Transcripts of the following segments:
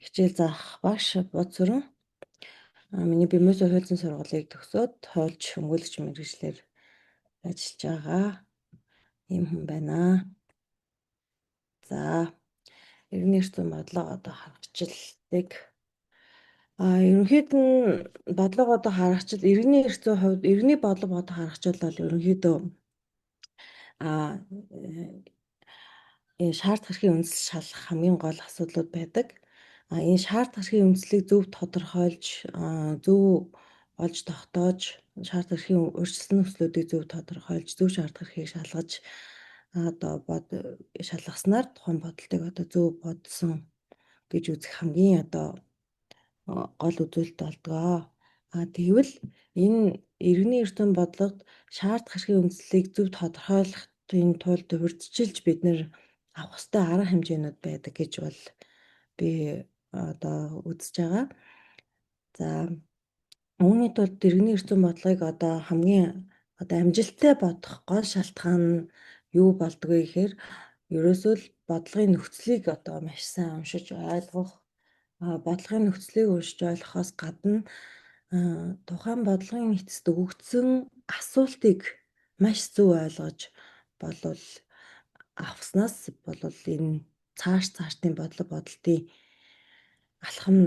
хичээл заах багш Бодсөрөн миний бимөөсөө хуульцсан сургуулийг төгсөөд хуульч өмгөөлөгч мэргэжлэр ажиллаж байгаа ийм хүн байна. За, иргэний эрдэм бодлого одоо харгачлалыг ерөнхийд нь бодлого одоо харгачил иргэний эрдэм хувьд иргэний бодлого одоо харгачил бол ерөнхийдөө энэ шаард хэрхий үндэслэл шалгах хамгийн гол асуудлууд байдаг. Энэ шаард хэрхий үндэслэлийг зөв тодорхойлж, зөв олж тогтоож, шаард хэрхий өөрчлөсөн нөхцлүүдийг зөв тодорхойлж, зөв шаард хэрхийг шалгаж одоо шалгаснаар тухайн бодолтыг одоо зөв бодсон гэж үзэх хамгийн одоо гол үзүүлэлт болдгоо. Тэгвэл энэ иргэний эрдэм бодлогод шаард хэрхий үндэслэлийг зөв тодорхойлохын тулд урьдчилж бид нэр авах ёстой арга хэмжээнүүд байдаг гэж бол би одоо үзэж байгаа. За, үүний тулд иргэний эрдэм бодлогыг одоо хамгийн одоо амжилттай бодох гол шалтгаан нь юу болдгоо гэхээр ерөөсөө л бодлогын нөхцөлийг одоо маш сайн уншиж ойлгох, бодлогын нөхцөлийг уншиж ойлгохоос гадна тухайн бодлогын эцэст өгөгдсөн асуултыг маш зөв ойлгож болвол авснаас болвол энэ цаашдын бодлогын алхам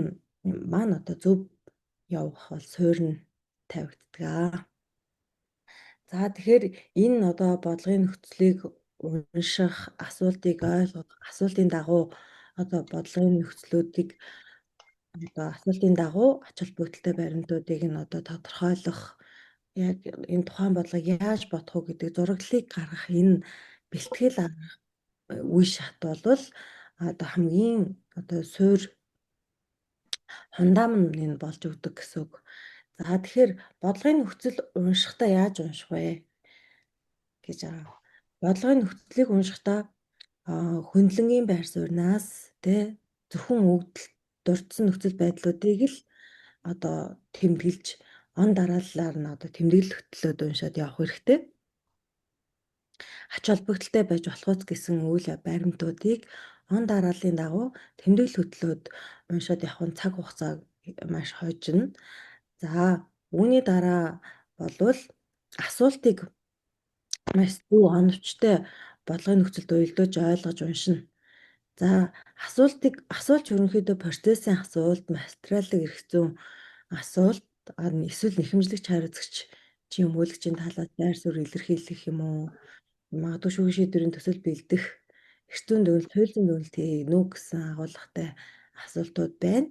маань одоо зөв явах бол суурь нь тавигддаг. За, тэгэхээр энэ одоо бодлогын нөхцөлийг унших, асуултыг ойлгох, асуултын дагуу одоо бодлогын нөхцлүүдийг одоо асуултын дагуу ач холбогдолтой баримтуудыг нь одоо тодорхойлох, яг энэ тухайн бодлогыг яаж бодох уу гэдэг зураглалыг гаргах энэ бэлтгэл үе шат болвол одоо хамгийн одоо суурь хундаам нь энэ болж өгдөг гэсэн үг. За, тэгэхээр бодлогын нөхцөл уншихдаа яаж унших вэ гэж байгаа. Бодлогын нөхцөлийг уншихдаа хөндлөнгийн байр сууриас зөвхөн өгдөл дурдсан нөхцөл байдлуудыг л одоо тэмдэглэж он дарааллаар нь одоо тэмдэглэл хөтлөөд уншаад явах хэрэгтэй. Ач холбогдолтой байж болох үс гэсэн үйл баримтуудыг он дарааллын дагуу тэмдэглэл хөтлөөд уншаад явах нь цаг хугацааг маш хойжно. За, үүний дараа болвол асуултыг маш зөв оновчтой бодлогын нөхцөлд уялдуулж ойлгож уншина. За, асуулт ерөнхийдөө процессын асуулт, материалын эрх зүйн асуулт, эсвэл нэхэмжлэгч хариуцагч чи өмгөөлөгчийн талаас байр суурь илэрхийлэх юм уу? Магадгүй шүүхийн шийдвэрийн төсөл бэлдэх, эрх зүйн дүгнэлт, хуулийн дүгнэлт хийнэ үү гэсэн агуулгатай асуултууд байна.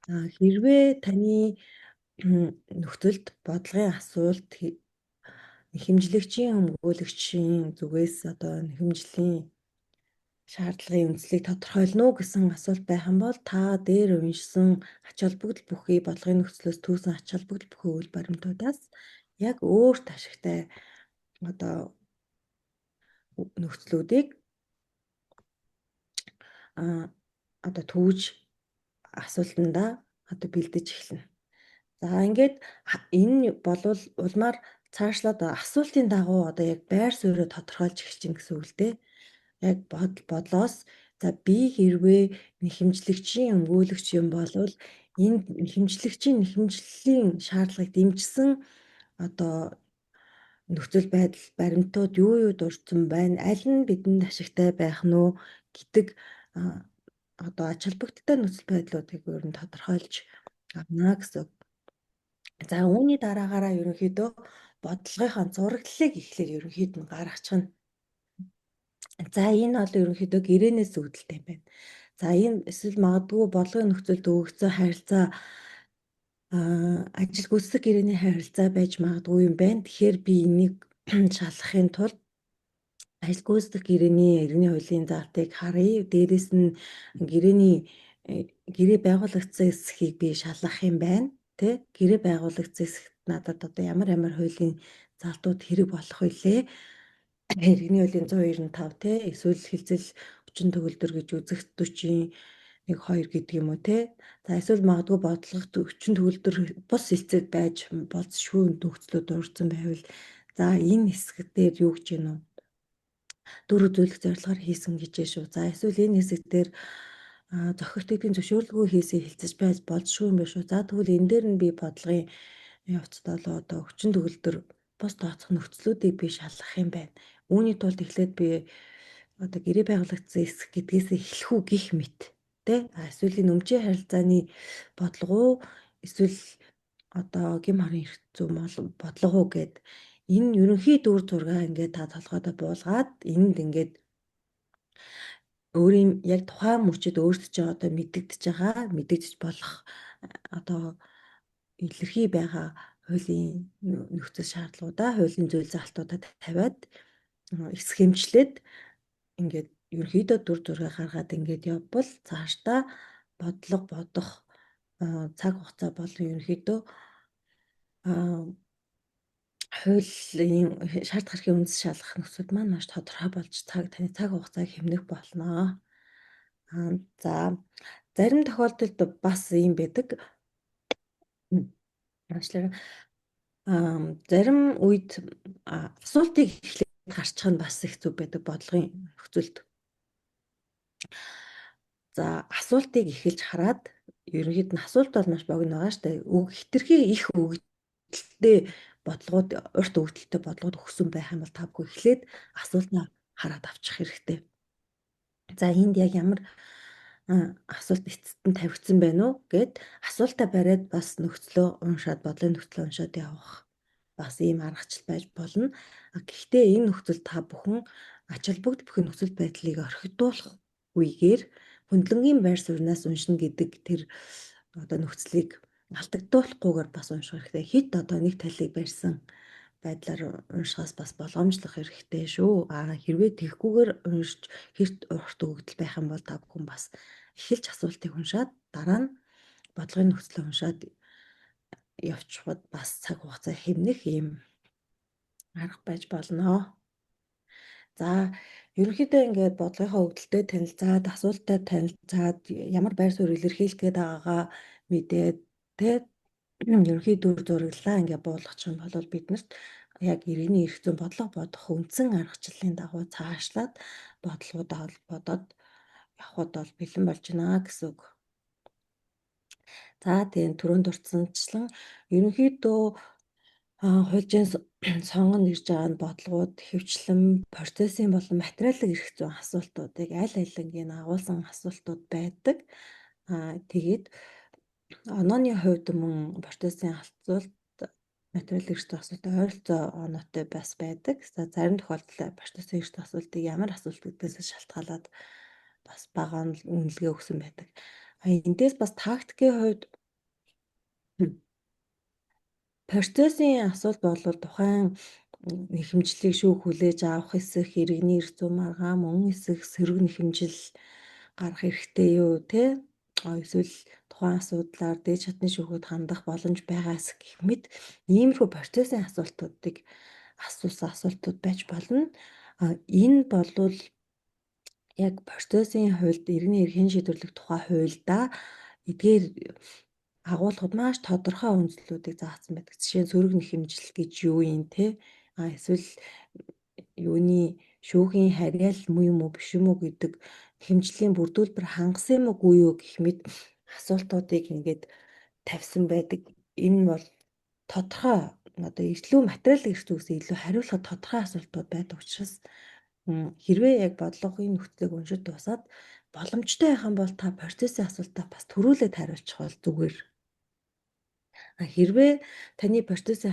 Хэрвээ таны нөхцөлд бодлогын асуулт нэхэмжлэгчийн өмгөөлөгчийн зүгээс одоо нэхэмжлийн шаардлагын үндслийг тодорхойлно уу гэсэн асуулт байх юм бол та дээр уншсан ач холбогдол бүхий бодлогын нөхцлөөс түүсэн ач холбогдол бүхий үйл баримтуудаас яг өөрт ашигтай одоо нөхцлүүдийг одоо түүж асуултандаа одоо бэлдэж эхэлнэ. За, ингээд энэ болвол улмаар цаашлаад асуултын дагуу одоо яг байр суурийг тодорхойлж эхэлж гин гэсэн үг л дээ. Яг бодлоос за би хэрвээ нэхэмжлэгчийн өмгөөлөгч юм болвол энэ нэхэмжлэлийн шаардлагыг дэмжсэн одоо нөхцөл байдал баримтууд юу дурдсан байна, аль нь бидэнд ашигтай байх нь уу гэдэг одоо ач холбогдолтой нөхцөл байдлуудыг өөр нь тодорхойлж авна гэсэн. За, үүний дараагаараа ерөнхийдөө бодлогынхаа зураглалыг эхлээд ерөнхийд нь гаргачихна. За, энэ бол ерөнхийдөө гэрээнээс үүдэлтэй юм байна. За, энэ эсвэл магадгүй бодлогын нөхцөлд өгөгдсөн харилцаа ажил гүйцэтгэх гэрээний харилцаа байж магадгүй юм байна. Тэгэхээр би энийг шалгахын тулд ажил гүйцэтгэх гэрээний иргэний хуулийн заалтыг харъя. Дээрээс нь гэрээ байгуулагдсан эсхийг би шалгах юм байна. Гэрээ байгуулагдсан эсэхт надад одоо ямар хуулийн залтууд хэрэг болох вүлээ? Иргэний хуулийн 195 эсвэл хэлцэл 30 төгөлдөр гэж үзэх 40-1-2 гэдэг юм уу За, эсвэл магадгүй бодлогот 40 төгөлдөр бус хэлцэл байж болцшгүй нөхцлүүд урдсан байвал за энэ хэсэг дээр юу гэж гинэ үү? дүр үзүүлэх зорилгоор хийсэн гэж шүү. За эсвэл энэ хэсэг дээр зохигт эдийн зөвшөөрлөгөө хийсэн хэлцэж байж болзошгүй юм биш үү? За тэгвэл энэ дээр нь би бодлогын явцад болоо одоо хүчин төгөлдөр бус тооцох нөхцлүүдийг би шалгах юм байна. Үүний тулд эхлээд би одоо гэрээ байгуулагдсан эсэх гэдгээс эхлэх үү гих мэт тэ эсвэл энэ өмчийн харилцааны бодлого уу эсвэл одоо гим харин эрх зүйн бодлого уу гэд энэ ерөнхий дүр зургаа ингээд та толгойдоо буулгаад энд ингээд өөрийн яг тухайн мөчөд өөртөө ч одоо мэдэгдэж болох одоо илэрхий байгаа хуулийн нөхцөл шаардлагуудаа, хуулийн зүйл залтуудаа тавиад эсэх хэмжлээд ингээд ерөнхийдөө дүр зураг гаргаад ингээд явбал цаашдаа бодлого бодох цаг хугацаа болон ерөнхийдөө хуулийн шаард гарахын үндэс шалгах нөхцөл маань маш тодорхой болж таны цаг хугацааг хэмнэх болно. За зарим тохиолдолд бас юм байдаг. Аачлаарай. Зарим үед асуултыг эхлээд гарчих нь бас их зүг байдаг бодлогын нөхцөлд. За асуултыг эхэлж хараад ерөнхийд нь асуулт бол маш богино байгаа штэ. Хитрхи их өгдөлттэй бодлогууд, урт өгдөлттэй бодлогууд өгсөн байх юм бол та бүхэн эхлээд асуултаа хараад авчих хэрэгтэй. За энд яг ямар асуулт эцэст нь тавигдсан байна уу гэд асуултаа бариад бас нөхцлөө уншаад бодлогын нөхцлөө уншаад явах бас ийм аргачлал байж болно. Гэхдээ энэ нөхцөл та бүхэн ач холбогд бүхэн нөхцөл байдлыг орхидуулах үегээр хөндлөнгийн байр сууриас уншина гэдэг тэр одоо нөхцөлийг алдагдуулахгүйгээр бас унших хэрэгтэй. Хит одоо нэг талыг барьсан байдлаар уншихаас бас болгоомжлох хэрэгтэй шүү. Хэрвээ тэгхгүйгээр уншиж хэрт урт өгдөл байх юм бол та бүхэн бас эхэлж асуултыг уншаад дараа нь бодлогын нөхцөлөө уншаад явчихвал бас цаг хугацаа хэмнэх юм арга байж болно. За ерөнхийдөө ингээд бодлогынхаа өгдөлтэй танилцаад, асуултаа танилцаад, ямар байр суурь илэрхийлэх гээд байгаагаа мэдээд тэ ерөнхий дүр зураглалаа ингээд буулгачих юм бол биднэрт яг иргэний эрх зүйн бодлого бодох үндсэн аргачлалын дагуу цаашлаад бодлогуудаа холбодод явхад бол бэлэн болж байна гэсэн үг. За тийм түрүүнд дурдсанчлан ерөнхийдөө хуульчийн сонгонд ирж байгаа нь бодлогууд, хэвчлэн, процессын болон материалын эрх зүйн асуултуудыг аль алингийн агуулсан асуултууд байдаг. Тэгээд онооны хувьд мөн процессын асуулт, материалын эрх зүйн асуултад ойролцоо оноотой бас байдаг. За зарим тохиолдолд процессын эрх зүйн асуултыг ямар асуулт гэдгээс шалтгаалаад бас бага үнэлгээ өгсөн байдаг. Эндээс бас тактикийн хувьд процессын асуулт бол тухайн нэхэмжлийг шүүх хүлээж авах эсэх, иргэний эрх зүйн маргаан, мөн эсэх, сөрөг нэхэмжил гарах эрхтэй юу те эсвэл тухайн асуудлаар дээд шатны шүүхэд хандах боломж байгаас гэх мэт иймэрхүү процессын асуултуудыг асуусан асуултууд байж болно. Энэ болвол яг процессын хуульд иргэний эрхийн шийдвэрлэх тухай хуульдаа эдгээр агуулгад маш тодорхой үндслүүдийг заасан байдаг. Жишээ нь сөрөг нэхэмжил гэж юу юм те эсвэл юуны шүүхийн харьяал юм уу биш юм уу гэдэг хэмжлийн бүрдүүлбэр хангасан юм уу юу гэх мэт асуултуудыг ингээд тавьсан байдаг. Энэ бол тодорхой одоо илүү материалын эрх зүйс илүү хариулахад тодорхой асуултууд байдаг учраас хэрвээ яг бодлогын нөхцөлийг уншиж дуусаад боломжтой байх юм бол та процессын асуултаа бас төрүүлээд хариулчих бол зүгээр. Хэрвээ таны процессын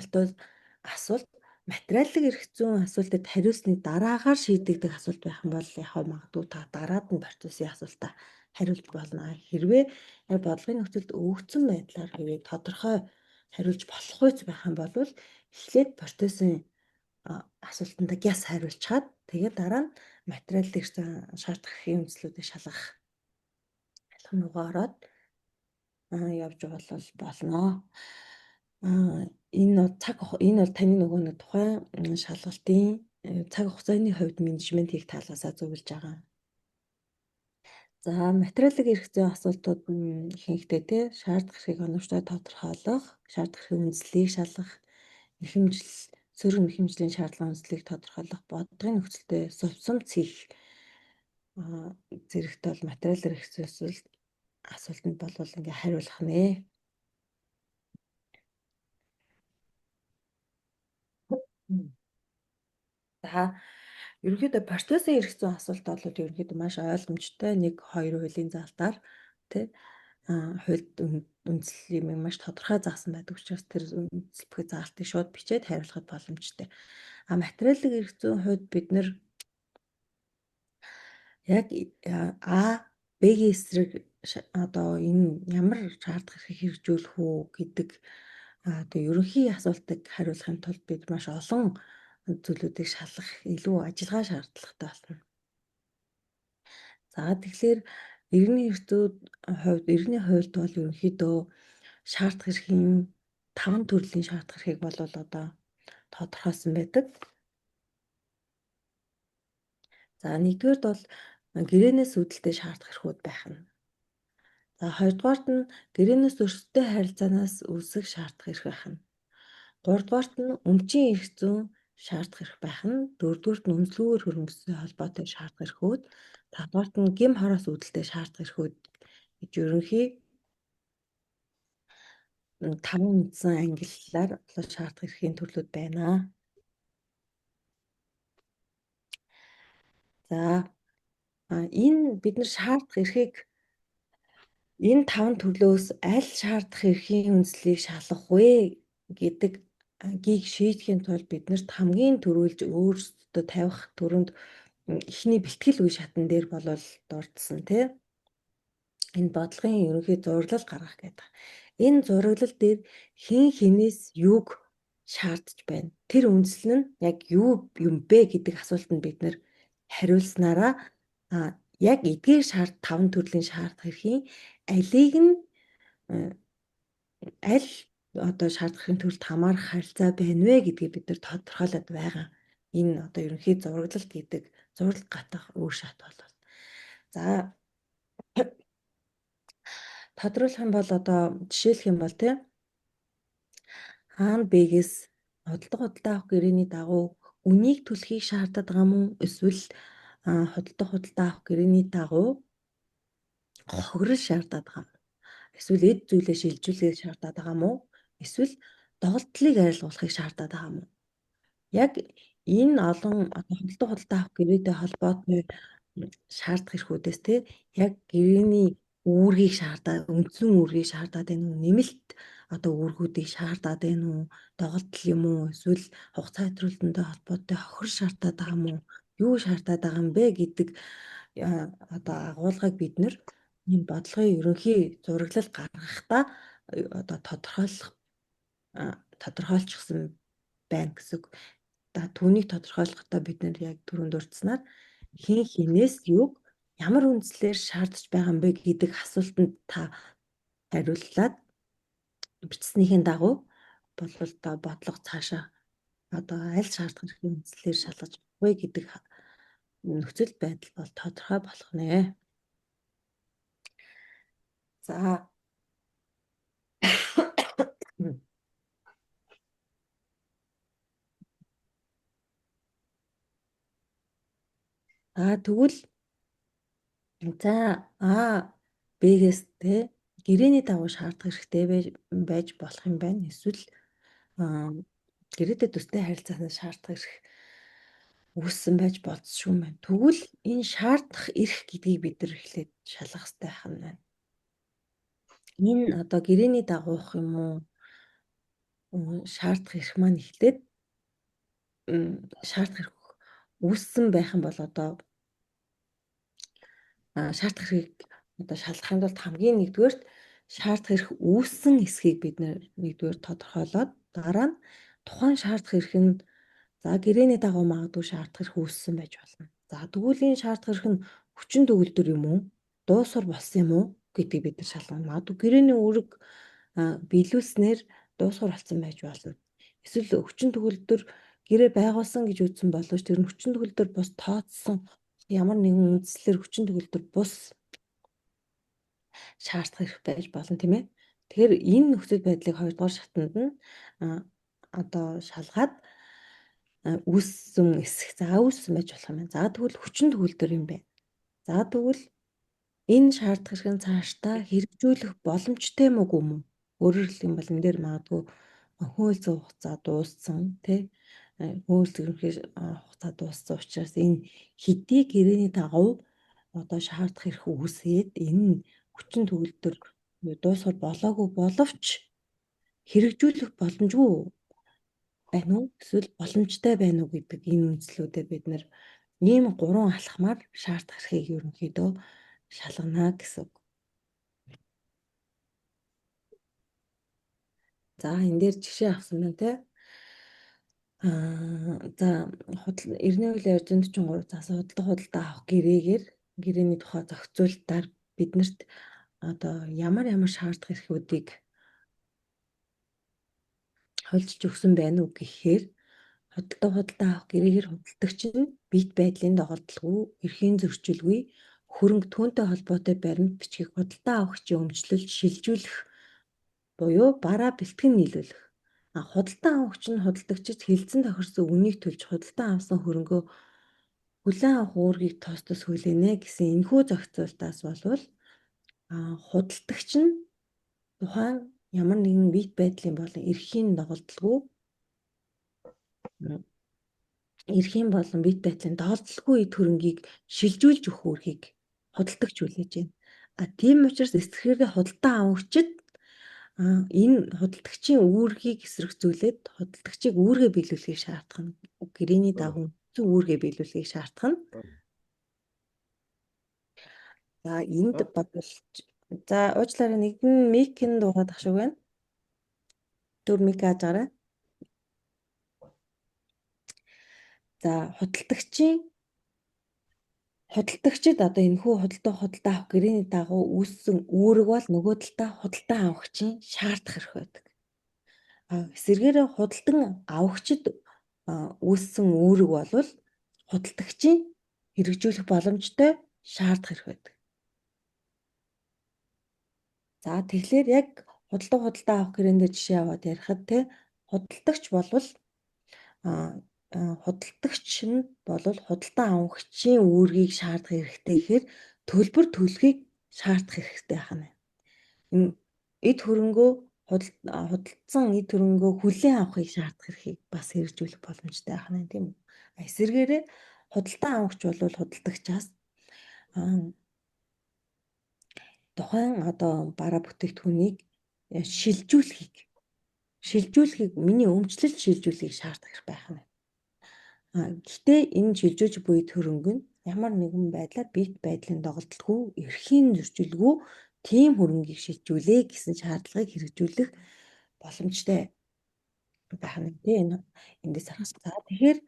асуулт материалын эрх зүйн асуултад хариулсны дараагаар шийдэгдэх асуулт байх юм бол яг магадгүй та дараад нь процессын асуултаа хариулж болно. Хэрвээ яг бодлогын нөхцөлд өгөгдсөн байдлаар хэрвээ тодорхой хариулж болохгүй байх юм бол эхлээд процессын асуултандаа гяс хариулчаад тэгээд дараа нь материалын эрх зүйн шаардлага хэрэг үндэслүүдийг шалгах алхам руугаа ороод явж болно. Энэ бол таны нөгөө нэг тухайн шалгалтын цаг хугацааны хувьд менежмент хийх талаасаа зөвлөж байгаа. За материалын эрх зүйн асуултууд ихэнхдээ те шаардлага хэрэг оновчтой тодорхойлох, шаардлага хэрэг үндэслэлийг шалгах, нэхэмжил сөрөг хэмжээний шаардлага үндэслэлийг тодорхойлох, бодлогын нөхцөлтэй сувсамц хийх зэрэгтэй бол материал хэрэгцээ эсвэл асуултанд болвол ингээ хариулах нэ. За ерөнхийдөө процессын хэрэгцээ асуулт бол ерөнхийдөө маш ойлгомжтой 1-2 хуулийн залтаар тий хуульд үндэслэл юм маш тодорхой заасан байдаг учраас тэр үндэслэл бүхий заалтыг шууд бичээд хариулахад боломжтой. Материалын хэрэгцээний хувьд бид нэр яг Б-ийн эсрэг одоо энэ ямар шаардлага хэрэг хэрэгжүүлэх үү гэдэг одоо ерөнхий асуултыг хариулахын тулд бид маш олон зүйлүүдийг шалгах илүү ажиллагаа шаардлагатай болно. За тэгэхээр иргэний хуульд бол ерөнхийдөө шаардлага эрхийн 5 төрлийн шаардлага эрхийг бол одоо тодорхойлсон байдаг. За нэгдүгээрт бол гэрээнээс үүдэлтэй шаардлага эрхүүд байх нь. За хоёрдугаарт нь гэрээнээс өрсөлдөөн харилцаанаас үүсэх шаардлага эрх байх нь. Гуравдугаарт нь өмчийн эрх зүйн шаардлага эрх байх нь. Дөрөвдүгээрт нь өмсөлгүйгээр хөрөнгөсөн холбоотой шаардлага эрхүүд. Тавдугаарт нь гэмт хороос үүдэлтэй шаардлага эрхүүд гэж ерөнхий 5 үндсэн ангиллаар шаардлага эрхийн төрлүүд байна. За энэ бид нар шаардлага эрхийг энэ 5 төрлөөс аль шаардлага эрхийн үндслийг шалгах вэ гэдэг гийг шийдэхин тулд биднэрт хамгийн түрүүлж өөрсдөө тавих төрөнд эхний бэлтгэл үе шатн дээр болол дурдсан тий. Энэ бодлогын ерөнхий зураглал гаргах гэдэг. Энэ зураглал дээр хэн хэнээс юуг шаардж байна. Тэр үндсэл нь яг юу юм бэ гэдэг асуултанд бид нэр хариулснараа яг эдгээр 5 төрлийн шаардлага эрхийн алийг нь аль одоо шаардлагын төрөлд хамаарах харилцаа байна вэ гэдгийг бид нар тодорхойлоод байгаа. Энэ одоо ерөнхий зураглал гэдэг зурлаг гатах үр шат болол. За тодруулах юм бол одоо жишээлх юм бол тийм А-н Б-гээс худалдаа авах гэрээний дагуу үнийг түлхийг шаарддаг юм уу? Эсвэл худалдаа авах гэрээний дагуу хохирол шаарддаг юм уу? Эсвэл эд зүйлээ шилжүүлэхийг шаарддаг юм уу? Эсвэл доголдолыг айлгуулахыг шаарддаг юм уу? Яг энэ олон худалдаа авах гэрээтэй холбоотой шаардах эрхүүдээс тий яг гэрээний үүргийг шаардаад үндсэн үүргийг шаардаад байна уу? Нэмэлт одоо үүргүүдийг шаардаад байна уу? Доголдол юм уу? Эсвэл хугацаа хэтрүүлэлттэй холбоотой хохирол шаардаад байгаа юм уу? Юу шаардаад байгаа юм бэ гэдэг одоо агуулгыг бид нэр энэ бодлогын ерөнхий зураглал гаргахдаа одоо тодорхойлчихсан байна гэсэн. Түүнийг тодорхойлохдоо бид нэр яг түрүүнд дурдсанаар хэн хинээс юг ямар үндслээр шаардж байгаа юм бэ гэдэг асуултанд та хариуллаад бичснийхэн дагуу болвол бодлого цаашаа одоо аль шаардлага эрхийн үндслээр шалгаж вэ гэдэг нөхцөл байдал бол тодорхой болох нэ. За тэгвэл за Б-гээс те гэрээний дагуу шаардах хэрэгтэй байж болох юм байна. Эсвэл гэрээтэй төстэй харилцаанаас шаардах эрх үүссэн байж болзошгүй юм байна. Тэгвэл энэ шаардах эрх гэдгийг бид нар эхлээд шалгах хэрэгтэй байх нь байна. Энэ одоо гэрээний дагуух юм уу? Шаардах эрх маань эхлээд шаардах эрх үүссэн байх юм бол одоо шаардах эрхийг одоо шалгахын тулд хамгийн нэгдүгээрт шаардах эрх үүссэн эсхийг бид нэгдүгээр тодорхойлоод дараа нь тухайн шаардах эрх нь за гэрээний дагуу магадгүй шаардах эрх үүссэн байж болно. За тэгвэл энэ шаардах эрх нь хүчин төгөлдөр юм уу? Дуусвар болсон юм уу гэдгийг бид нар шалгана. Магадгүй гэрээний үүрэг биелүүлснээр дуусвар болсон байж болно. Эсвэл хүчин төгөлдөр гэрээ байгуулсан гэж үзсэн боловч тэр нь хүчин төгөлдөр бус тооцсон ямар нэгэн үндслээр хүчин төгөлдөр бус шаардах эрх байж болно тийм ээ. Тэгэхээр энэ нөхцөл байдлыг хоёрдугаар шатанд нь одоо шалгаад үүссэн эсэх. За үүссэн байж болох юм байна. За тэгвэл хүчин төгөлдөр юм байна. За тэгвэл энэ шаардлагыг цаашдаа хэрэгжүүлэх боломжтой юм уу мөн? Өөрөөр хэлбэл энэ дээр магадгүй хөөцөө хугацаа дууссан тий хөөцөө ерөнхий хугацаа дууссан учраас энэ хэдий гэрээний дагав одоо шаардах эрх үүсээд энэ хүчин төгөлдөр дуусгар болоогүй боловч хэрэгжүүлэх боломжгүй байна уу? Эсвэл боломжтой байна уу гэдэг энэ үндслүүдээр бид нэр ийм гурван алхмаар шаардах эрхийг ерөнхийдөө шалгана гэсэн үг. За энэ дээр жишээ авсан байна те. За эртний үеийн 243 заас худалдаа авах гэрээгээр гэрээний тухай зохицуулалтаар биднэрт одоо ямар шаардах эрхүүдийг холжиж өгсөн байна уу гэхээр худалдаа авах гэрээгээр худалдагч нь бит байдлын доголдолгүй, эрхийн зөрчилгүй, хөрөнгө түүнтэй холбоотой баримт бичгийг худалдаа авахчийн өмчлөлд шилжүүлэх буюу бараа бэлтгэн нийлүүлэх. Худалдаа авахч нь худалдагчид хилцэн тохирсон үнийг төлж худалдаа авсан хөрөнгөө хүлээн авах үүргийг тус хүлээнэ гэсэн энэхүү зохицуултаас болвол худалдагч нь тухайн ямар нэгэн бит байдлын болон эрхийн доголдолгүй бит байдлын доголдолгүй эд хөрөнгийг шилжүүлж өгөх үүргийг худалдагч хүлээж байна. Тийм учраас эсрэгээр худалдаа авагчид энэ худалдагчийн үүргийг эсрэгцүүлээд худалдагчийг үүргээ биелүүлэхийг шаардах нь гэрээний дагуу үүргээ биелүүлэхийг шаардах нь. За энд бодвол за уучлаарай нэгэн микийн дуугаад ах шиг байна. Түр мик хааж гараа. За худалдагчид одоо энэхүү худалдаа авах гэрээний дагуу үүссэн үүрэг бол нөгөө талдаа худалдаа авагчийн шаардах эрх байдаг. Эсвэргээр худалдан авагчид үүссэн үүрэг бол худалдагчийн хэрэгжүүлэх боломжтой шаардах эрх байдаг. За тэгэхээр яг худалдаа авах гэрэндээ жишээ аваад ярихад те худалдагч болвол худалдагч нь болвол худалдаа авагчийн үүргийг шаардах хэрэгтэй гэхээр төлбөр төлөхийг шаардах хэрэгтэй байна. Энэ эд хөрөнгөө худалдсан эд хөрөнгөө хүлээн авахыг шаардах эрхийг бас хэрэгжүүлэх боломжтой байна тийм үү? Эсвэргээрээ худалдаа авагч болвол худалдагчаас тухайн одоо бараа бүтээгдэхүүнийг шилжүүлэхийг миний өмчлөлд шилжүүлэхийг шаардах эрх байх нь. Гэхдээ энэ шилжүүлж буй хөрөнгө нь ямар нэгэн байдлаар бит байдлын доголдолгүй, эрхийн зөрчилгүй тийм хөрөнгийг шилжүүлээ гэсэн шаардлагыг хэрэгжүүлэх боломжтой байх нь тийм эндээс харах. За тэгэхээр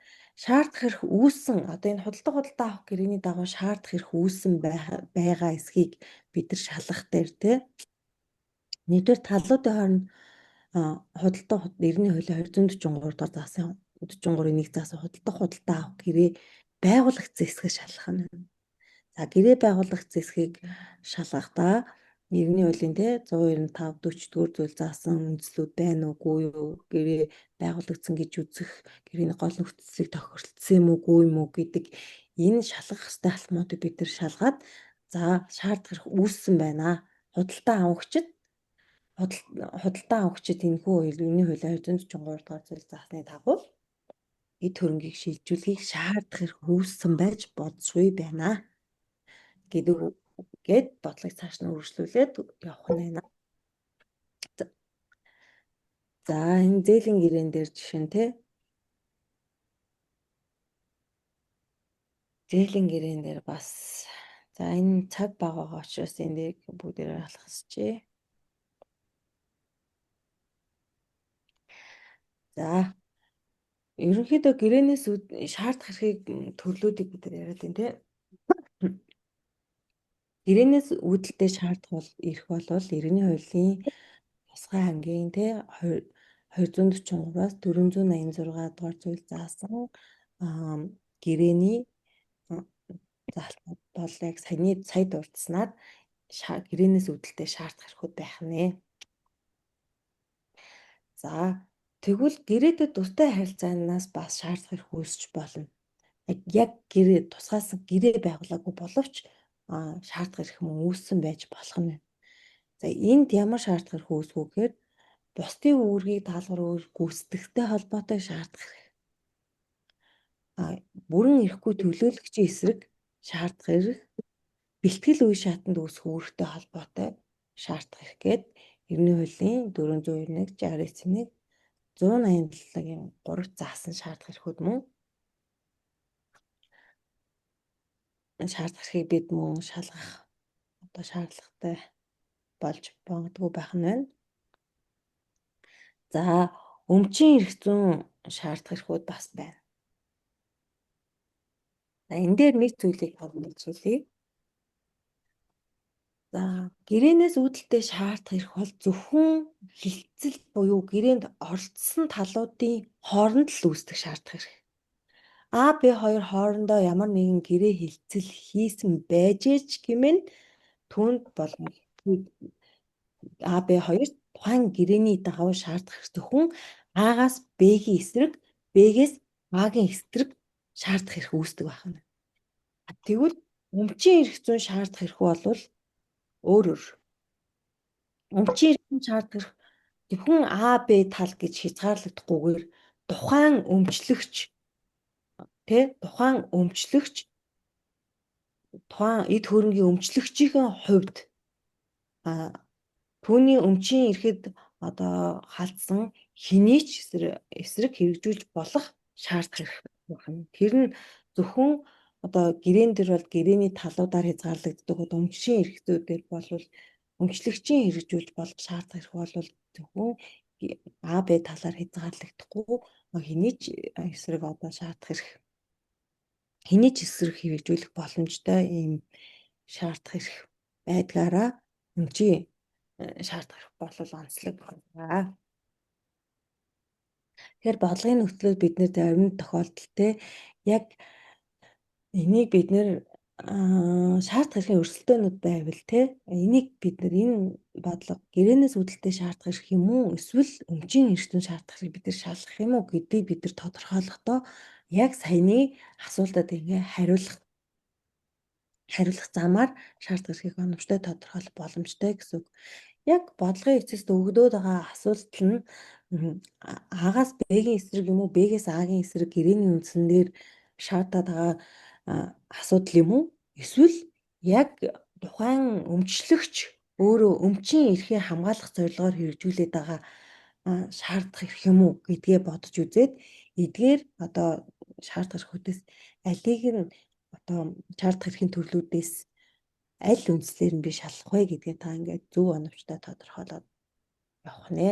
шаардах эрх үүссэн одоо энэ худалдаа авах гэрээний дагуу шаардах эрх үүссэн байгаа эсхийг бид нар шалгах дээр тийм нэгдүгээр талуудын хооронд худалдаа эртний хуулийн 243 дугаар заасан 43-ийн 1 заасан худалдаа авах гэрээ байгуулагдсан эсхийг шалгах нь. За гэрээ байгуулагдсан эсхийг шалгахдаа эртний хуулийн 195 40-р зүйл заасан үндслүүд байна уугүй юу? Гэрээ байгуулагдсан гэж үзэх гэрээний гол нөхцөлийг тохиролцсон юм уу гэдэг энэ шалгах ёстой алхмуудыг бид нар шалгаад за шаардах эрх үүссэн байна. Худалдаа авагчид энэхүү эртний хуулийн 243 дугаар зүйл заасны дагуу эд хөрөнгийг шилжүүлэхийг шаардах эрх үүссэн байж болзгүй байна гэд бодлогыг цааш нь үргэлжлүүлээд явах нь байна. За энэ зээлийн гэрээн дээр жишээ нь зээлийн гэрээн дээр бас за энэ цаг багаага учраас энэ дээр бүгдээрээ алхасчээ. За ерөнхийдөө гэрээнээс шаардах эрхийг төрлүүдийг бид нар яриад байна тийм. Гэрээнээс үүдэлтэй шаардах эрх бол эртний хуулийн Тусгай аймгийн 243-аас 486 дугаар зүйл заасан гэрээний залтууд бол яг сая дурдсанаар гэрээнээс үүдэлтэй шаардах эрхүүд байх нэ. За Тэгвэл гэрээтэй дуртай харилцаанаас бас шаардах хэрэг үүсч болно. Яг гэрээ тусгаас гэрээ байгуулаагүй боловч шаардах хэрэг мөн үүссэн байж болох нь. За энд ямар шаардах хэрэг үүсвэ гэхээр бусдын үүргийг даалгавар гүйцэтгэхтэй холбоотой шаардах хэрэг. Бүрэн эрэхгүй төлөөлөгчийн эсрэг шаардах хэрэг, бэлтгэл үе шатанд үүсэх үүрэгтэй холбоотой шаардах хэрэг гээд Эрдэнэ хуулийн 491, 69-ийн 187-гийн 3 заасан шаардах хэрэгүүд мөн шаардах хэргийг бид мөн шалгах шаардлагатай болж богдгүй байх нь байна. За өмчийн эрх зүйн шаардах хэрэгүүд бас байна. За энэ дээр нэг зүйлийг томилж хэлье. За гэрээнээс үүдэлтэй шаардах эрх бол зөвхөн хилцэл буюу гэрээнд оролцсон талуудын хооронд л үүсдэг шаардах эрх. А, Б хоёр хоорондоо ямар нэгэн гэрээ хилцэл хийсэн байж ч гэмээн түүнд болно. А, Б хоёр тухайн гэрээний дагуу шаардах зөвхөн А-гаас Б-гийн эсрэг, Б-гээс А-гийн эсрэг шаардах хэрэг үүсдэг байна. Тэгвэл өмчийн эрх зүйн шаардах хэрэг бол өөр. Өмчийн эрх зүйн шаардах хэрэг зөвхөн А, Б тал гэж хязгаарлагдахгүйгээр тухайн өмчлөгч тухайн эд хөрөнгийн өмчлөгчийн хувьд түүний өмчийн эрхэд халдсан хэний ч эсрэг хэрэгжүүлж болох шаардах хэрэг байна. Тэр нь зөвхөн гэрээн дээр бол гэрээний талуудаар хязгаарлагддаг өмчийн эрх зүйдээр бол өмчлөгчийн хэрэгжүүлж болох шаардах хэрэг бол зөвхөн А, Б талаар хязгаарлагдахгүй хэний ч эсрэг шаардах хэрэг хэний ч эсрэг хэрэгжүүлэх боломжтой ийм шаардах хэрэг байдгаараа өмчийн шаардах хэрэг бол онцлог байна. Тэгэхээр бодлогын нөхцлөд бид нэр зарим тохиолдолд яг энийг бид нэр шаардах хэргийн өрсөлдөөнүүд байвал энийг бид нэр энэ бодлого гэрээнээс үүдэлтэй шаардах хэрэг юм уу эсвэл өмчийн эрх зүйн шаардах хэрэг бид нар шалгах юм уу гэдгийг бид нар тодорхойлохдоо яг саяны асуултад ингээ хариулах замаар шаардах хэргийг оновчтой тодорхойлох боломжтой гэсэн үг. Яг бодлогын эцэст өгдөөд байгаа асуулт нь А-гаас Б-гийн эсрэг юм уу, Б-гээс А-гийн эсрэг гэрээний үндсээр шаардаад байгаа асуудал юм уу? Эсвэл яг тухайн өмчлөгч өөрөө өмчийн эрхийг хамгаалах зорилгоор хэрэгжүүлээд байгаа шаардах эрх юм уу гэдгээ бодож үзээд эдгээр шаардах эрхүүдээс алийг нь шаардах эрхийн төрлүүдээс аль үндслээр нь би шалах вэ гэдгээ та ингээд зөв оновчтой тодорхойлоод явах нэ.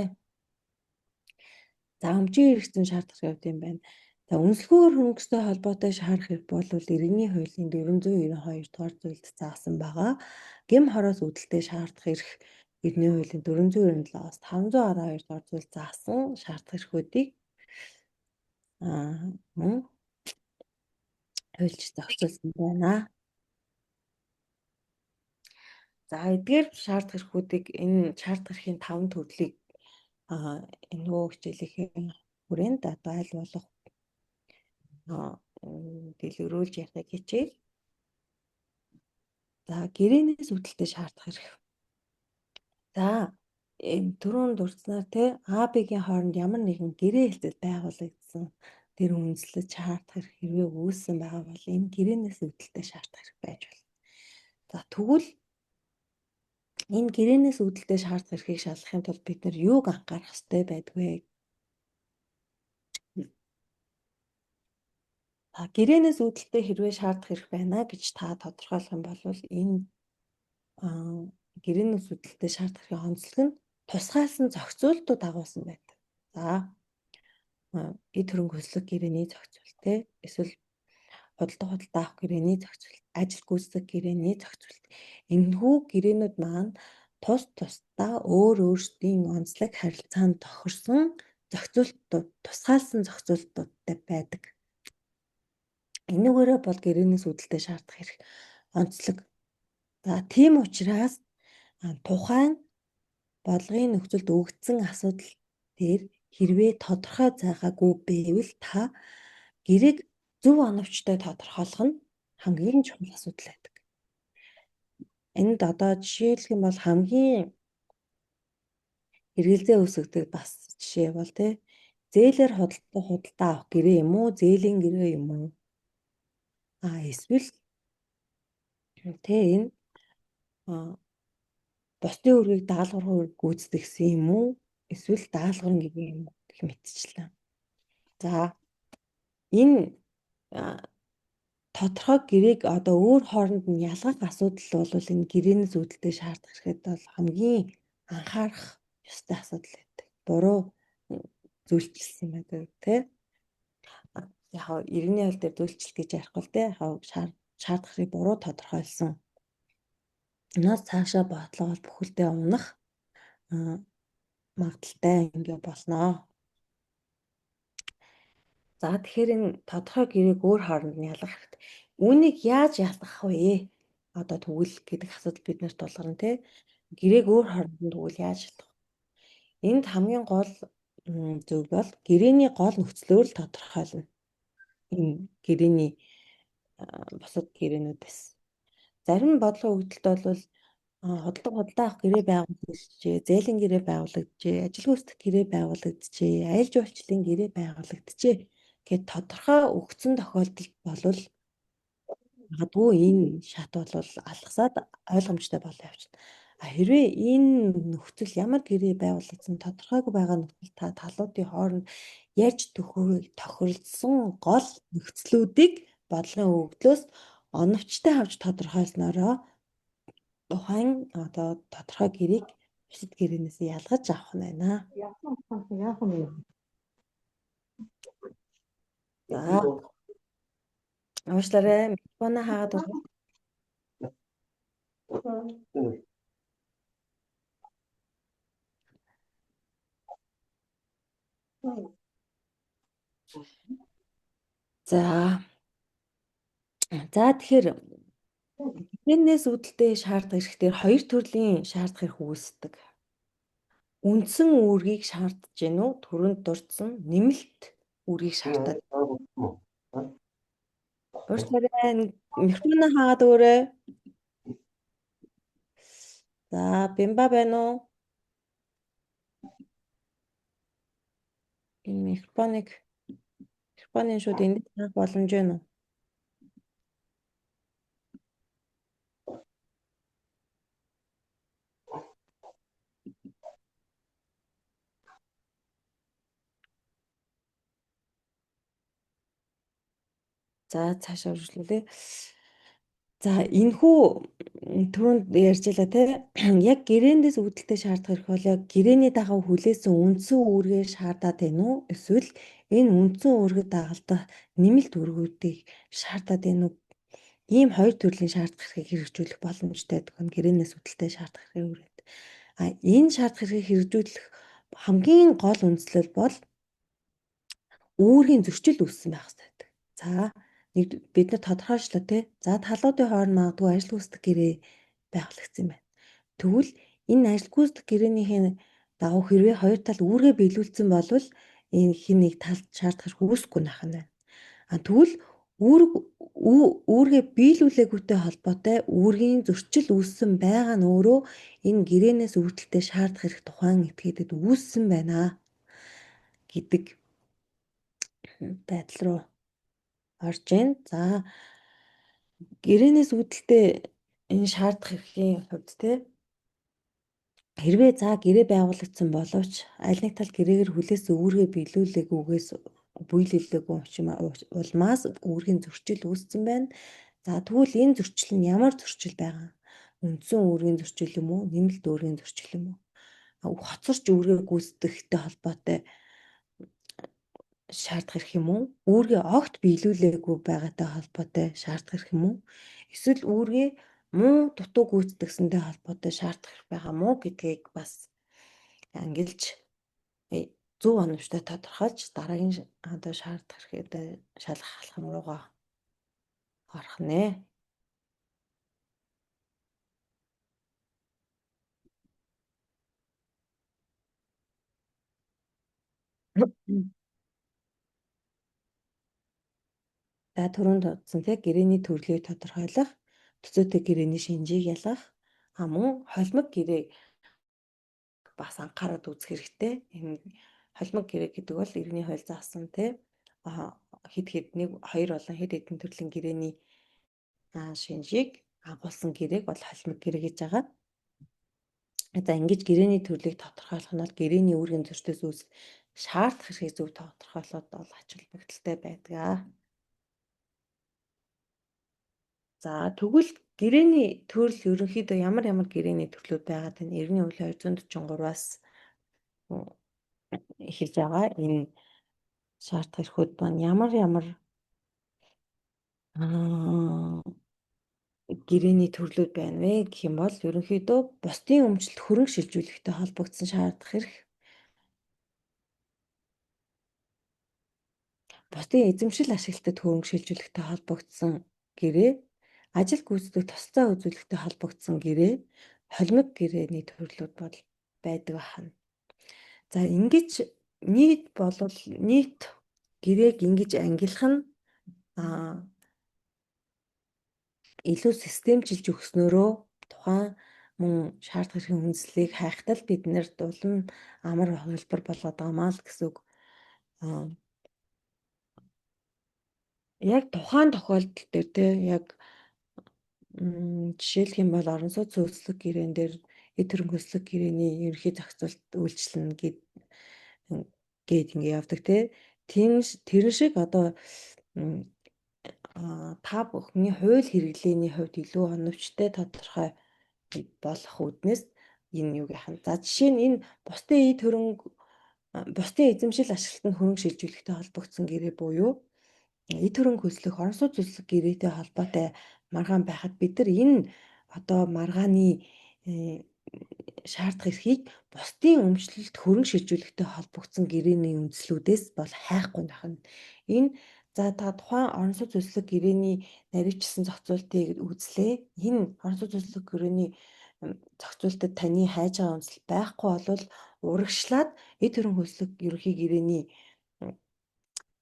За өмчийн эрх зүйн шаардах хэрэгт юм байна. За үнэлэхүүгээр хөнгөстэй холбоотой шаардах хэрэг бол Иргэний хуулийн 492 дугаар зүйлд заасан байгаа. Гэм хороос үүдэлтэй шаардах эрх Иргэний хуулийн 497-аас 512 дугаар зүйлд заасан шаардах эрхүүдийг мөн хуульч зохицуулсан байна. За эдгээр шаардах эрхүүдийг энэ шаардах эрхийн 5 төрлийг энэ хичээлийн хүрээнд аль болох дэлгэрүүлж ярих хичээл. За гэрээнээс үүдэлтэй шаардах эрх. За түрүүн дурдсанаар А, Б-гийн хооронд ямар нэгэн гэрээ хэлцэл байгуулагдсан тэр үндэслэж шаардах эрх хэрвээ үүссэн байгаа бол энэ гэрээнээс үүдэлтэй шаардах эрх байж болно. За тэгвэл энэ гэрээнээс үүдэлтэй шаардах эрхийг шалгахын тулд бид нар юуг анхаарах ёстой байдгүй. Гэрээнээс үүдэлтэй хэрвээ шаардах эрх байна гэж та тодорхойлох юм бол энэ гэрээнээс үүдэлтэй шаардах эрхийн онцлог нь тусгайлсан зохицуултууд дагуулсан байдаг. За эд хөрөнгө хөслөх гэрээний зохицуулт эсвэл худалдаа авах гэрээний зохицуулт, ажил гүйцэтгэх гэрээний зохицуулт. Энэхүү гэрээнүүд маань тусдаа өөрсдийн онцлог харилцаанд тохирсон зохицуултууд, тусгайлсан зохицуултуудтай байдаг. Энүүгээрээ бол гэрээнээс үүдэлтэй шаардах эрх онцлог. За тийм учраас тухайн бодлогын нөхцөлд өгөгдсөн асуудал дээр Хэрвээ тодорхой зайгаагүй байвал та гэрээг зөв оновчтой тодорхойлох нь хамгийн чухал асуудал байдаг. Энд одоо жишээлх юм бол хамгийн эргэлзээ үүсгдэг бас жишээ бол тий зээлээр худалдаа авах гэрээ юм уу, зээлийн гэрээ юм уу? Эсвэл тий энэ бусдын үргийг даалгавар гүйцэтгэсэн юм уу? Эсвэл даалгаврын гэрээ юм уу гэх мэтчлэн. За энэ тодорхой гэрээг одоо өөр хооронд нь ялгах асуудал бол энэ гэрээнээс үүдэлтэй шаардах хэрэгэд бол хамгийн анхаарах ёстой асуудал байдаг. Буруу зүйлчилсэн байдаг тий. Яг иргэний хэл дээр зүйлчилт гэж ярихгүй л тий. Шаардах хэрэгийг буруу тодорхойлсон. Нас цаашаа бодлогоо бүхэлдээ унах магадaltaй ингээ болно. За тэгэхээр энэ тодорхой гэрээг өөр хооронд нь ялгах хэрэгтэй. Үүнийг яаж ялгах вэ? Одоо тэгвэл гэдэг асуудал биднэрт тулгарна тий. Гэрээг өөр хооронд нь тэгвэл яаж ялгах? Энд хамгийн гол зөв бол гэрээний гол нөхцлөөр л тодорхойлно. Энэ гэрээний бусад гэрээнүүдээс. Зарим бодлогын өгдөлт бол худалдаа авах гэрээ байгуулагдчихжээ, зээлийн гэрээ байгуулагдчихжээ, ажил гүйцэтгэх гэрээ байгуулагдчихжээ, аялал жуулчлалын гэрээ байгуулагдчихжээ гэд тодорхой өгсөн тохиолдолд болвол магадгүй энэ шат бол алгасаад ойлгомжтой болоо явчихна. Хэрвээ энэ нөхцөл ямар гэрээ байгуулагдсан тодорхойгүй байгаа нөхцөл та талуудын хооронд ярьж тохиролцсон гол нөхцлүүдийг бодлогын өгдлөөс оновчтой авч тодорхойлсноороо тухайн одоо тодорхой гэрээг бусад гэрээнээс ялгаж авах нь байна. Яах вэ? За. Уучлаарай. Микрофоно хаагаад байна. За. За тэгэхээр гэрээнээс үүдэлтэй шаардах эрхтэр хоёр төрлийн шаардах эрх үүсдэг. Үндсэн үүргийг шаардж гэнэ үү? Түрүүнд дурдсан нэмэлт үүргийг шаардаад. Уучлаарай. Микрофоно хаагаад өгөөрэй. За, Бямба байна уу? Энэ микрофонын шууд энд таах боломж байна уу? За, цаашаа үргэлжлүүлээ. За, энэхүү түрүүнд ярьжлаа те. Яг гэрээнээс үүдэлтэй шаардах эрх бол яг гэрээний дагав хүлээсэн үндсэн үүргээр шаардаад байна уу? Эсвэл энэ үндсэн үүргэд дагалдах нэмэлт үүргүүдийг шаардаад байна уу? Ийм хоёр төрлийн шаардах эрхийг хэрэгжүүлэх боломжтой гэдэг нь гэрээнээс үүдэлтэй шаардах эрхийн үүрэг. Энэ шаардах эрхийг хэрэгжүүлэх хамгийн гол үндслэл бол үүргийн зөрчил үүссэн байх хэрэгтэй. За бид нар тодорхойлчлоо тий. За талуудын хооронд магадгүй ажил гүйцэтгэх гэрээ байгуулагдсан юм байна. Тэгвэл энэ ажил гүйцэтгэх гэрээнийхээ дагуу хэрвээ хоёр тал үүргээ биелүүлсэн болвол энэ хин нэг талд шаардах эрх үүсэхгүй байх нь байна. Тэгвэл үүргээ биелүүлээгүйтэй холбоотой үүргийн зөрчил үүссэн байгаа нь өөрөө энэ гэрээнээс үүдэлтэй шаардах эрх тухайн этгээдэд үүссэн байна гэдэг байдал руу орж байна. За гэрээнээс үүдэлтэй энэ шаардах эрхийн хувьд те хэрвээ гэрээ байгуулагдсан боловч аль нэг тал гэрээгээр хүлээсэн үүргээ биелүүлээгүйгээс биелүүлээгүй улмаас үүргийн зөрчил үүссэн байна. За тэгвэл энэ зөрчил нь ямар зөрчил байгаа? Үндсэн үүргийн зөрчил юм уу? Нэмэлт үүргийн зөрчил юм уу? Хоцорч үүргээ гүйцэтгэхтэй холбоотой шаардах эрх юм уу? Үүргээ огт биелүүлээгүй байгаатай холбоотой шаардах эрх юм уу? Эсвэл үүргээ муу дутуу гүйцэтгсэнтэй холбоотой шаардах эрх байгаа мó гэдгийг бас ангилж зөв оновчтой тодорхойлж дараагийн одоо шаардах эрхээ шалгах алхам руугаа орох нэ. За түрүүнд дурдсан те гэрээний төрлийг тодорхойлох, төцөөтэй гэрээний шинжийг ялгах, мөн холимог гэрээ бас анхаарал үзэх хэрэгтэй. Энэ холимог гэрээ гэдэг бол иргэний хууль заасан те хэд хэд нэг хоёр болон хэд хэдэн төрлийн гэрээний шинжийг агуулсан гэрээг бол холимог гэрээ гэж байгаа. За ингэж гэрээний төрлийг тодорхойлох нь бол гэрээний үүргийн зөрчилдөөс үүсэх шаардах хэргийг зөв тодорхойлоод бол ач холбогдолтой байдаг. За тэгвэл гэрээний төрөл ерөнхийдөө ямар гэрээний төрлүүд байгаад байна? Эргний үеийн 243-аас эхэлж байгаа. Энэ шаардах эрхүүд маань ямар гэрээний төрлүүд байна вэ гэх юм бол ерөнхийдөө бусдын өмчлөлт хөрөнгө шилжүүлэхтэй холбогдсон шаардах эрх, бусдын эзэмшил ашиглалтад хөрөнгө шилжүүлэхтэй холбогдсон гэрээ, ажил гүйцэтгэх тусцаа үзүүлэхтэй холбогдсон гэрээ, холимог гэрээний төрлүүд бол байдаг байна. За ингэж нийт гэрээг ингэж ангилах нь илүү системчилж өгснөөрөө тухайн мөн шаардах эрхийн хүнслэлийг хайхтал биднэрт улам амар хөлбөр болгоод байгаамаа л гэсэн үг. Яг тухайн тохиолдол дээр те яг жишээлх юм бол орон сууц зөвлөлт гэрээн дээр эд хөрөнгө хөслөх гэрээний ерөнхий зохицуулт үйлчлэн гээд ингэ явдаг те. Тэр шиг одоо та бүхний хууль хэрэглээний хувьд илүү оновчтой тодорхой болох үүднээс энэ юу гэх юм. За жишээ нь энэ бусдын эзэмшил ашиглалтанд хөрөнгө шилжүүлэхтэй холбогдсон гэрээ буюу эд хөрөнгө хөслөх орон сууц зөвлөлт гэрээтэй холбоотой маргаан байхад бид нар энэ одоо маргааны шаардах эрхийг бусдын өмчлөлт хөрөнгө шилжүүлэхтэй холбогдсон гэрээний үндслүүдээс бол хайхгүй байх нь. Энэ за та тухайн орон сууц зөвлөлт гэрээний наривчсан зохицуултыг үзлээ. Энэ орон сууц зөвлөлт гэрээний зохицуултад таны хайж байгаа үндсэл байхгүй бол урагшлаад эд хөрөнгө хөслөх ерөнхий гэрээний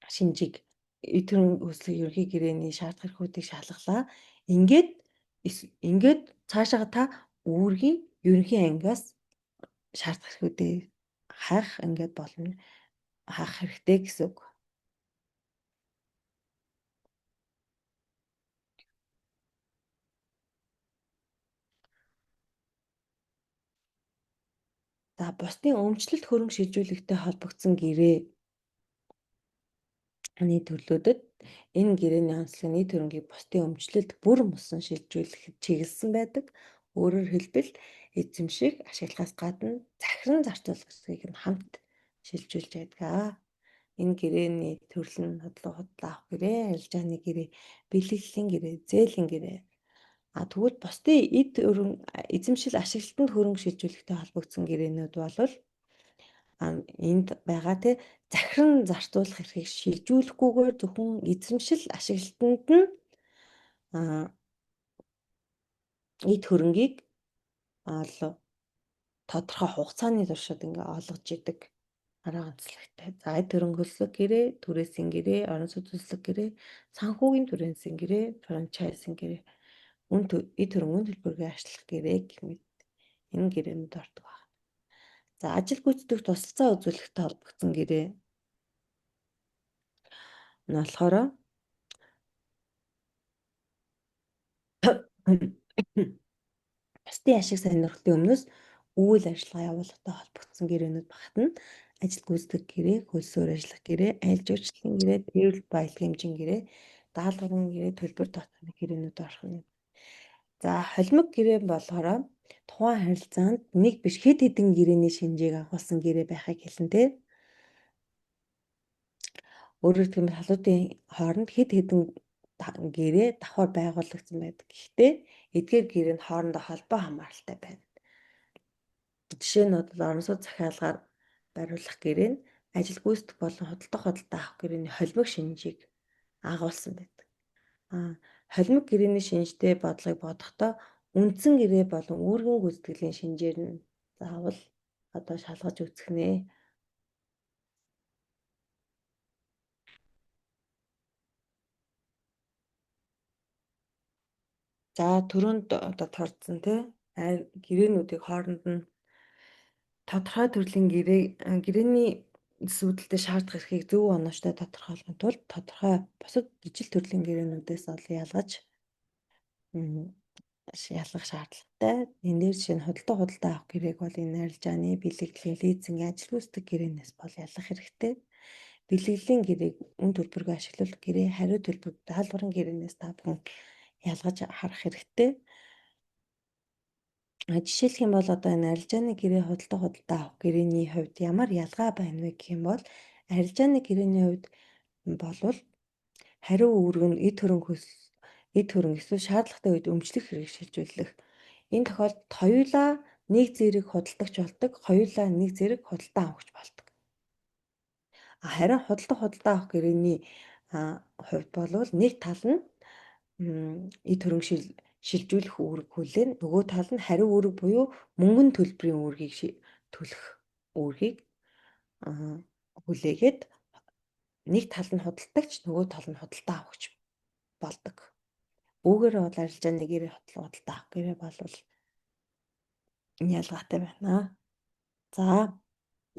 шинжийг эд хөрөнгө хөслөх ерөнхий гэрээний шаардах эрхүүдийг шалгалаа. Ингээд цаашаа та үүргийн ерөнхий ангиас шаардах эрхүүдээ хайх ингээд болно. Хаах хэрэгтэй гэсэн үг. За бусдын өмчлөлт хөрөнгө шилжүүлэхтэй холбогдсон гэрээний төрлүүдэд энэ гэрээний онцлог нийт хөрөнгийг бусдын өмчлөлт бүр мөсөн шилжүүлэхэд чиглэсэн байдаг. Өөрөөр хэлбэл эзэмших, ашиглахаас гадна захиран зарцуулах гэсгийг нь хамт шилжүүлж байдаг. Энэ гэрээний төрөл нь худлаа авах гэрээ, арилжааны гэрээ, бэлэглэлийн гэрээ, зээлийн гэрээ. Тэгвэл бусдын эзэмшил ашиглалтанд хөрөнгө шилжүүлэхтэй холбогдсон гэрээнүүд бол энд байгаа захиран зарцуулах эрхийг шилжүүлэхгүйгээр зөвхөн эзэмшил ашиглалтанд нь эд хөрөнгийг тодорхой хугацааны туршид ингээ олгож идэг арга онцлогтой. За эд хөрөнгө хөслөх гэрээ, түрээсийн гэрээ, орон сууц хөслөх гэрээ, санхүүгийн түрээсийн гэрээ, франчайзинг гэрээ, эд хөрөнгө үн төлбөрийн ашиглах гэрээ гэмэд энэ гэрээнүүд ордог байна. За ажил гүйцэтгэх тусалцаа үзүүлэхтэй холбогдсон гэрээ нь болохоор бусдын ашиг сонирхлын өмнөөс үйл ажиллагаа явуулахтай холбогдсон гэрээнүүд багтана. Ажил гүйцэтгэх гэрээ, хөлс өөр ажиллах гэрээ, аялал жуулчлалын гэрээ, эрүүл баялагын хэмжээний гэрээ, даалгаврын гэрээ, төлбөр татварын гэрээнүүд орох нь. За холимог гэрээ болохоор тухайн харилцаанд нэг биш хэд хэдэн гэрээний шинжийг агуулсан гэрээ байхыг хэлнэ те. Өөрөөр хэлбэл халуутын хооронд хэд хэдэн гэрээ давхар байгуулагдсан байдаг. Гэхдээ эдгээр гэрээ нь хоорондоо холбоо хамааралтай байна. Жишээ нь орон сууц захиалгаар бариулах гэрээ нь ажил гүйцэтгэх болон худалдах авах гэрээний холимог шинжийг агуулсан байдаг. Холимог гэрээний шинжтэй бодлогыг бодохдоо үндсэн гэрээ болон үүргэн гүйцэтгэлийн шинжээр нь заавал шалгаж үзэх нэ. За холимог гэрээний шинжтэй бодлогыг бодохдоо үндсэн гэрээ болон үүргэн гүйцэтгэлийн шинжээр нь заавал шалгаж үзэх нэ. За холимог гэрээний шинжтэй бодлогыг бодохдоо үндсэн гэрээ болон үүргэн гүйцэтгэлийн шинжээр нь заавал шалгаж үзэх нэ. За түрүүнд одоо тооцсон тий гэрээнүүдийг хооронд нь тодорхой төрлийн гэрээний асуудалтай шаардах эрхийг зөв оновчтой тодорхойлохын тулд тодорхой бусад ижил төрлийн гэрээнүүдээс олон м, ялгах шаардлагатай. Энэ дээр жишээ нь худалдаа авах гэрээг бол энэ арилжааны, бэлгэдлийн, лизинг, ажил гүйцэтгэх гэрээнээс бол ялгах хэрэгтэй. Бэлгэдлийн гэрээг үн төлбөргүй ашиглах гэрээ, хариу төлбөр даалгаврын гэрээнээс та бүхэн ялгаж харах хэрэгтэй. Жишээлх юм бол одоо энэ арилжааны гэрээ худалдаа авах гэрээний хувьд ямар ялгаа байна вэ гэх юм бол арилжааны гэрээний хувьд болвол хариу үүрэг нь эд хөрөнгө эсвэл шаардлагатай үед өмчлөх хэрэг шилжүүлэх. Энэ тохиолдолд хоёулаа нэг зэрэг худалдагч болдог, хоёулаа нэг зэрэг худалдан авахч болдог. Харин худалдаа авах гэрээний хувьд болвол нэг тал нь эд хөрөнгө шилжүүлэх үүрэг хүлээн, нөгөө тал нь хариу үүрэг буюу мөнгөн төлбөрийн үүргийг төлөх үүргийг хүлээгээд нэг тал нь худалдагч, нөгөө тал нь худалдаа авахч болдог. Үүгээр бол арилжааны гэрээ худалдаа авах гэрээ болвол энэ ялгаатай байна. За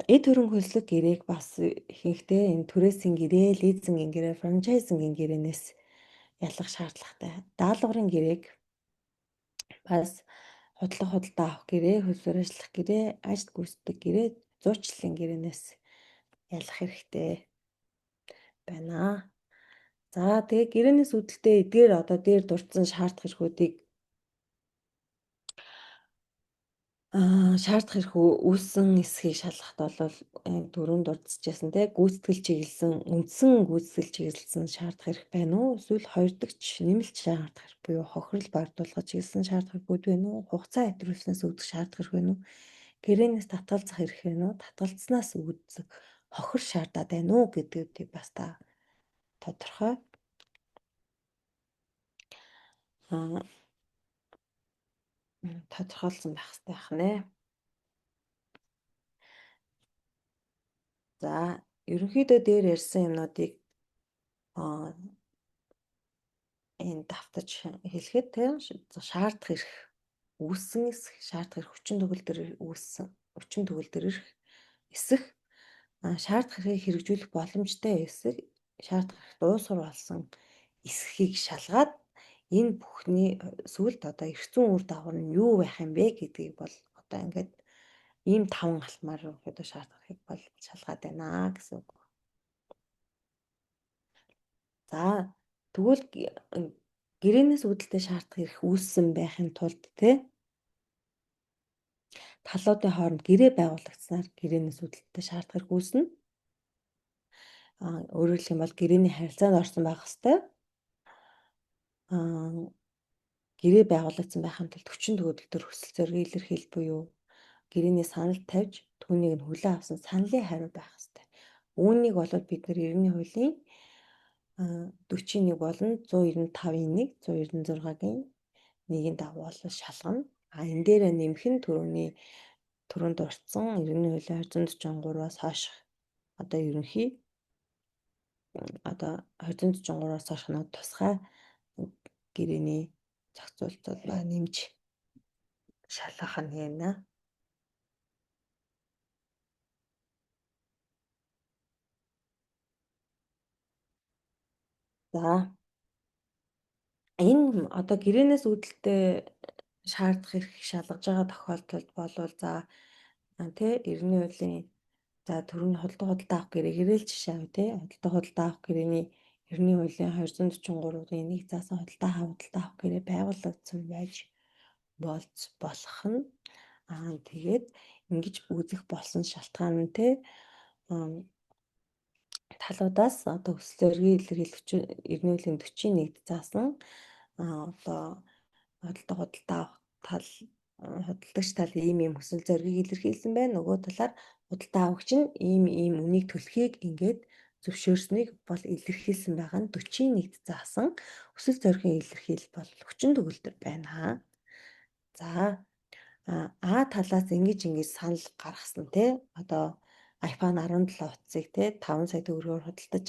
эд хөрөнгө хөлсөх гэрээг бас ихэнхдээ энэ түрээсийн гэрээ, лизингийн гэрээ, франчайзингийн гэрээнээс ялгах шаардлагатай. Даалгаврын гэрээг бас худалдаа авах гэрээ, хөлсөөр ажиллах гэрээ, ажил гүйцэтгэх гэрээ, зуучлалын гэрээнээс ялах хэрэгтэй байна. За тэгээ гэрээнээс үүдэлтэй эдгээр одоо дээр дурдсан шаардах эрхүүдийг шаардах эрх үүссэн эсхийг шалгахад бол дөрөв дурдсажсэн те гүйцэтгэл чиглэсэн үндсэн гүйцэтгэл чиглэсэн шаардах эрх байна уу? Эсвэл хоёр дахь нэмэлт шаардах эрх буюу хохирол бардуулгад чиглэсэн шаардах эрхүүд байна уу? Хугацаа хэтрүүлснээс үүдэх шаардах эрх байна уу? Гэрээнээс татгалзах эрх байна уу? Татгалцснаас үүдэх хохир шаардаад байна уу гэдгийг бас та тодорхой тодорхойлсон байх хэрэгтэй байна. За ерөнхийдөө дээр ярьсан юмнуудыг энэ давтаж хэлэхэд тийм шаардах эрх үүссэн шаардах эрх хүчин төгөлдөр үүссэн хүчин төгөлдөр эрх эсэх шаардах эрхийг хэрэгжүүлэх боломжтой эсэх шаардах эрх дуусгар болсон эсхийг шалгаад энэ бүхний сүлд одоо эрх зүйн үр дагавар нь юу байх юм бэ гэдгийг бол одоо ингээд ийм таван алтмаар одоо шаардах эрхийг бол шалгаад байна гэсэн үг. За тэгвэл гэрээнээс үүдэлтэй шаардах эрх үүссэн байхын тулд талуудын хооронд гэрээ байгуулагдсанаар гэрээнээс үүдэлтэй шаардах эрх үүснэ. Өөрөөр хэлэх юм бол гэрээний харилцаанд орсон байх хэвээр. Гэрээ байгуулагдсан байхын тулд хүчин төгөлдөр хүсэл зориг илэрхийлэл буюу гэрээний санал тавьж түүнийг нь хүлээн авсан саналын хариу байх хэвээр. Үүнийг бол бид нар 90-ийн хуулийн 41 болон 195-ийн 1, 196-гийн 1-ийн дагуу бол шалгана. Энэ дээр нэмэх нь түрүүнд дурдсан 90-ийн хуулийн 243-аас хойш одоо ерөнхий одоо 243-аас хойш нь тусгай гэрээний зохицуултууд нэмж шалгах нь байна. За энэ одоо гэрээнээс үүдэлтэй шаардах эрх шалгаж байгаа тохиолдолд болвол за тий 90-ийн хуулийн за түрүүний худалдаа авах гэрээ гэрэл жишээ авъя тий худалдаа авах гэрээний 90-ийн хуулийн 243-ийн 1 заасан худалдаа авах гэрээ байгуулагдсан байж болох нь тэгээд ингэж үзэх болсон шалтгаан нь тий талуудаас одоо хүсэл зоригийн илэрхийлэл 90-ийн 41-д заасан одоо худалдаа авах тал худалдагч тал ийм хүсэл зоригийг илэрхийлсэн байна. Нөгөө талаар худалдаа авагч нь ийм үнийг төлөхийг ингээд зөвшөөрснийг бол илэрхийлсэн байгаа нь 41-д заасан хүсэл зоригийн илэрхийлэл бол хүчин төгөлдөр байна. За талаас ингэж санал гаргасан тий одоо iPhone 17 утсыг тий 5 сая төгрөгөөр худалдаж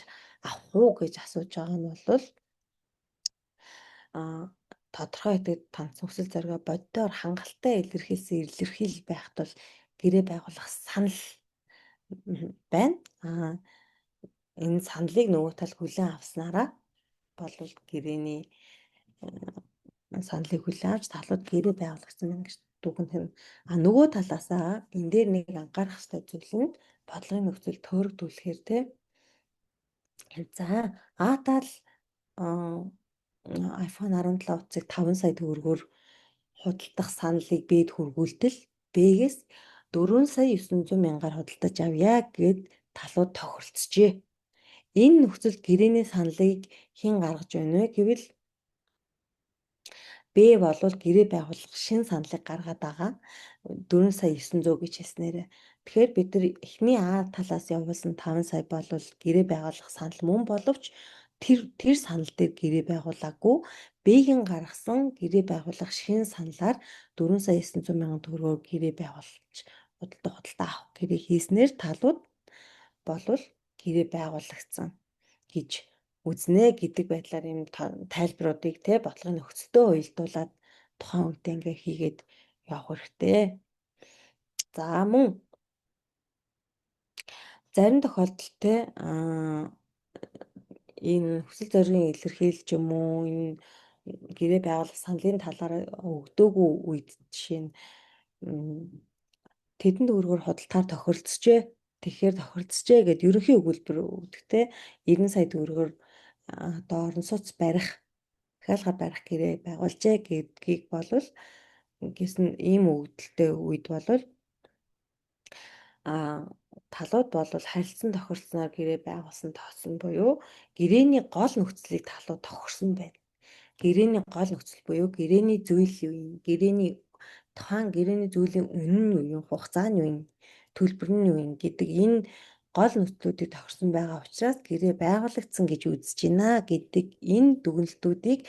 авах уу гэж асууж байгаа нь бол тодорхой идэв тонцсон хүсэл зоригоо боддоор хангалттай илэрхийлсэн илэрхийлэл байх тул гэрээ байгуулах санал байна. Энэ саналыг нөгөө тал хүлээн авснараа болвол гэрээний саналыг хүлээн авч талууд гэрээ байгуулагдсан байна гэж дүгнэх юм. Нөгөө талаасаа энэ дээр нэг анхаарах ёстой зүйл нь бодлогын нөхцөл төөрөгдүүлэхээр те. За Атал iPhone 17 утсыг 5 сая төгрөгөөр худалдах саналыг Бэд хүргүүлтэл Б-гээс 4 сая 900 мянгаар худалдаж авъя гэд талууд тохиролцжээ. Энэ нөхцөлд гэрээний саналыг хэн гаргаж байна вэ гэвэл Б болвол гэрээ байгуулах шинэ саналыг гаргаад байгаа 4 сая 900 гэж хэлснээр. Тэгэхээр бид нар эхний А талаас явуулсан 5 сая болвол гэрээ байгуулах санал мөн боловч тэр санал дээр гэрээ байгуулаагүй. Б-ийн гаргасан гэрээ байгуулах шинэ саналаар 4 сая 900 мянган төгрөгөөр гэрээ байгуулж худалдаа авах гэрээ хийснээр талууд болвол гэрээ байгуулагдсан гэж үзнэ гэдэг байдлаар юм тайлбаруудыг те бодлогын нөхцөлтөө уялдуулаад тухайн үедээ ингээ хийгээд явах хэрэгтэй. За мөн зарим тохиолдолд те энэ хүсэл зорилгын илэрхийлэл ч юм уу энэ гэрээ байгуулах саналын талаар өгдөөгүй үед жишээ нь тэдэнд өргөр худалдаар тохиролцжээ. Тэгэхээр тохиролцжээ гэд ерөнхий өгүүлбэр өгдөгтэй 90 сая төгрөгөөр одоо орон сууц барих захиалгаар барих гэрээ байгуулжээ гэдгийг болвол гэсэн ийм өгдөлтэй үед болвол талууд болвол харилцан тохиролцсноор гэрээ байгуулсан тооцно буюу гэрээний гол нөхцөлийг талууд тохирсон байна. Гэрээний гол нөхцөл буюу гэрээний зүйл юу юм? Гэрээний тухайн гэрээний зүйлийн үнэ нь юу юм? Хугацаа нь юу юм? Төлбөр нь юу юм гэдэг энэ гол нөхцлүүдийг тохирсон байгаа учраас гэрээ байгуулагдсан гэж үзэж байна гэдэг энэ дүгнэлтүүдийг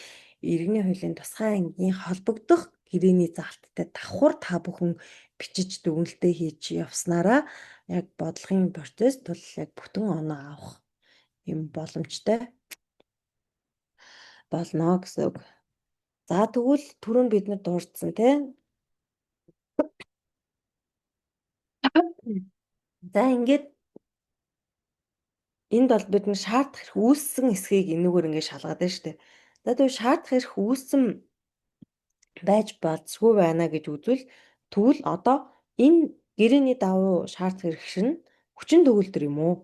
иргэний хуулийн тусгай ангийн холбогдох гэрээний залттай давхар та бүхэн бичиж дүгнэлтээ хийж явснараа яг бодлогын процесс тул яг бүтэн оноо авах юм боломжтой болно гэсэн үг. За тэгвэл түрүүн бид нар дурдсан тийм. За ингээд энд бол бид нар шаардах хэрэг үүссэн эсхийг энүүгээр ингээд шалгаад байна шүү дээ. За тэгвэл шаардах хэрэг үүссэн байж болцгүй байна гэж үзвэл тэгвэл одоо энэ гэрээний давуу шаардах хэрэг шин хүчин төгөлдөр юм уу?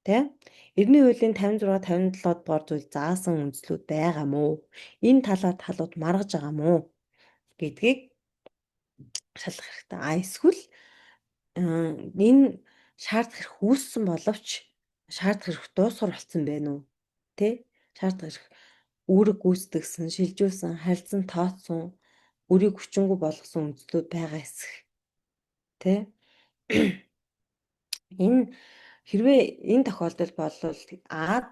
Тэ? Эрдэнэ хуулийн 56 57 дугаар зүйл заасан үндслүүд байгаа мó? Энэ талаар талууд маргаж байгаа мó гэдгийг шалгах хэрэгтэй. Эсвэл энэ шаардах хэрэг үүссэн боловч шаардах хэрэг дуусгар болсон байна уу? Тэ? Шаардах хэрэг үүрэг гүйцэтгсэн, шилжүүлсэн, харилцан тооцсон, үрийг хүчингүй болгосон үндслүүд байгаа эсэх. Тэ? Энэ хэрвээ энэ тохиолдол болвол Аад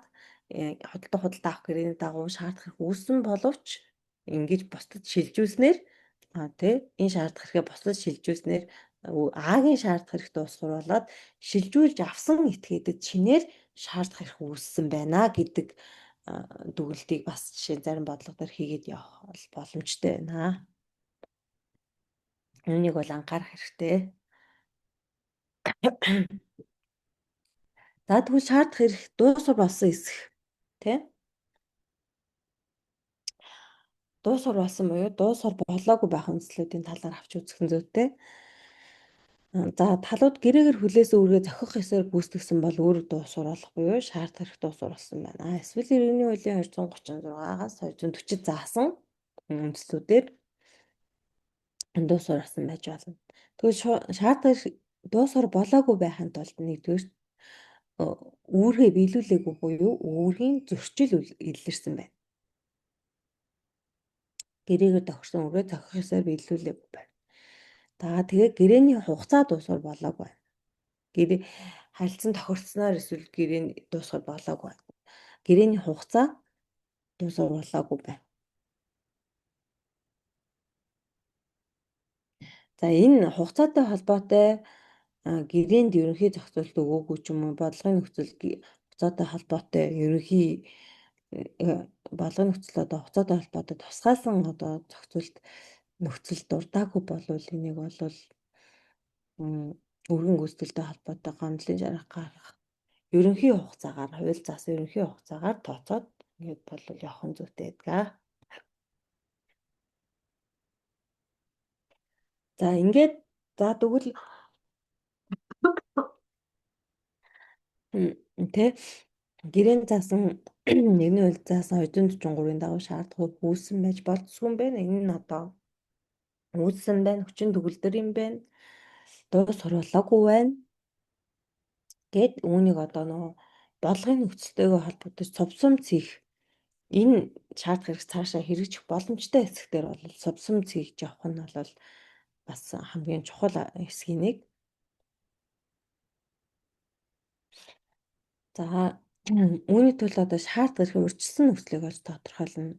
худалдаа авах гэрээний дагуу шаардах хэрэг үүссэн боловч ингэж бусдад шилжүүлснээр тий энэ шаардах хэрэгээ бусдад шилжүүлснээр Агийн шаардах хэрэг дуусгар болоод шилжүүлж авсан этгээдэд чинээр шаардах хэрэг үүссэн байна гэдэг дүгнэлтийг бас жишээ зарим бодлогоор хийгээд явах боломжтой байна. Үүнийг бол анхаарах хэрэгтэй. За тэгвэл шаардах хэрэг дуусгар болсон эсэх тий дуусгар болсон буюу дуусгар болоогүй байх үндслүүдийн талаар авч үзэх нь зүйтэй. За талууд гэрээгээр хүлээсэн үргээ зохих ёсоор гүйцэтгсэн бол үүрэг дуусгар болох буюу шаардах хэрэг дуусгар болсон байна. Эсвэл иргэний хуулийн 236-аас 240-д заасан үндслүүдээр дуусгар болсон байж болно. Тэгвэл шаардах хэрэг дуусгар болоогүй байхын тулд нэгдүгээр үүргээ биелүүлээгүй буюу үүргийн зөрчил илэрсэн байна. Гэрээгээр тохирсон үргээ зохих ёсоор биелүүлээгүй байна. Тэгээ гэрээний хугацаа дуусгар болоогүй байна. Гэрээ харилцан тохирцсноор эсвэл гэрээний дуусгар болоогүй байна. Гэрээний хугацаа дуусгар болоогүй байна. За энэ хугацаатай холбоотой гэрээнд ерөнхий зохицуулт өгөөгүй ч юм уу бодлогын нөхцөл хугацаатай холбоотой ерөнхий болгоны нөхцөл одоо хугацаатай холбоотой тусгаасан одоо зохицуулт нөхцөл дурдаагүй болвол энийг болвол өргөн гүйцэтгэлтэй холбоотой гомдлын жаргал гаргах ерөнхий хугацаагаар хууль заасан ерөнхий хугацаагаар тооцоод ингээд болвол явах нь зүйтэй байдаг. За ингээд за тэгвэл тэ гэрээнд заасан нэгний хууль заасан 243-ийн дагуу шаардлагууд үүссэн байж болцсон юм байна. Энэ нь одоо үүссэн байна, хүчин төгөлдөр юм байна. Дуус сурвалаагүй байна. Гэт үүнийг одоо нөгөө бодлогын нөхцөлтэйгээ холбогдож сувсамц хийх энэ шаардлага хэрэгс цаашаа хэрэгжих боломжтой хэсгээр бол сувсамц хийж явах нь бол бас хамгийн чухал хэсгийн нэг. За үүний тулд одоо шаардлага эрхээ урьдчилсан нөхцөлийг олж тодорхойлно.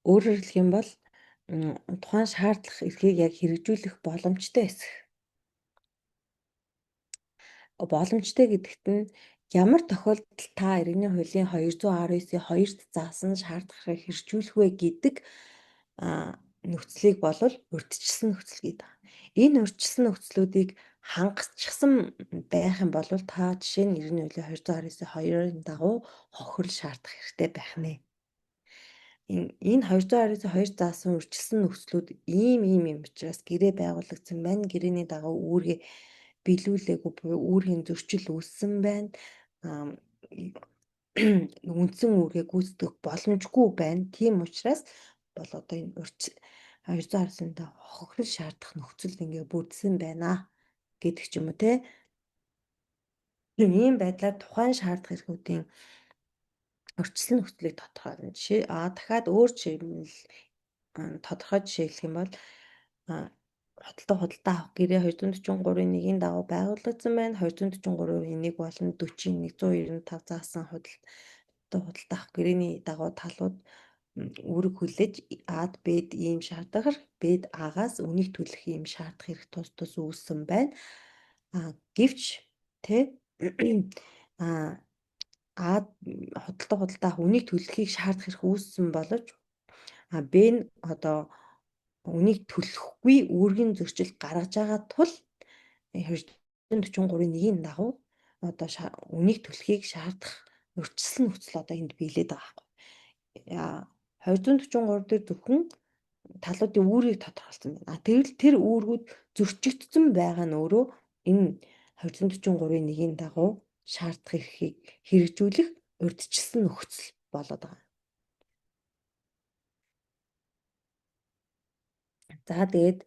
Өөрөөр хэлэх юм бол тухайн шаардлага эрхийг яг хэрэгжүүлэх боломжтой хэсэг. Боломжтой гэдэгт нь ямар тохиолдолд та иргэний хуулийн 219-ийн 2-т заасан шаардлагыг хэрэгжүүлэх вэ гэдэг нөхцөлийг болвол урьдчилсан нөхцөл гэдэг. Энэ урьдчилсан нөхцлүүдийг хангацчихсан байх юм бол та жишээ нь иргэний хуулийн 219-ийн 2-ын дагуу хохирол шаардах хэрэгтэй байх нэ. Энэ 219-ийн 2 заасан урьдчилсан нөхцлүүд ийм учраас гэрээ байгуулагдсан байна. Гэрээний дагуу үүргээ биелүүлээгүй буюу үүргийн зөрчил үүссэн байна. Үндсэн үүргээ гүйцэтгэх боломжгүй байна. Тийм учраас бол одоо энэ 219-ийн дагуу хохирол шаардах нөхцөл ингээ бүрдсэн байна гэдэг ч юм уу те. Ийм байдлаар тухайн шаардлага эрхүүдийн урьдчилсан нөхцөлийг тодорхойлно. Жишээ дахиад өөр жишээл тодорхой жишээ хэлэх юм бол худалдаа авах гэрээ 243-ийн 1-ийн дагуу байгуулагдсан байна. 243-ийн 1 болон 40-ийн 195 заасан худалдаа авах гэрээний дагуу талууд үүрэг хүлээж Ад Б-д ийм шаардлагаар Б-д А-гаас үнийг төлөх ийм шаардлага хэрэг тус үүссэн байна. Гэвч тэ Ад худалдаа авах үнийг төлөхийг шаардах хэрэг үүссэн боловч Б нь одоо үнийг төлөхгүй үүргийн зөрчил гаргаж байгаа тул 243-ийн 1-ийн дагуу одоо үнийг төлөхийг шаардах урьдчилсан нөхцөл одоо энд биелээд байгаа байхгүй. 243 дээр зөвхөн талуудын үүргийг тодорхойлсон байна. Тэгвэл тэр үүргүүд зөрчигдсөн байгаа нь өөрөө энэ 243-ийн 1-ийн дагуу шаардах эрхийг хэрэгжүүлэх урьдчилсан нөхцөл болоод байгаа. За тэгээд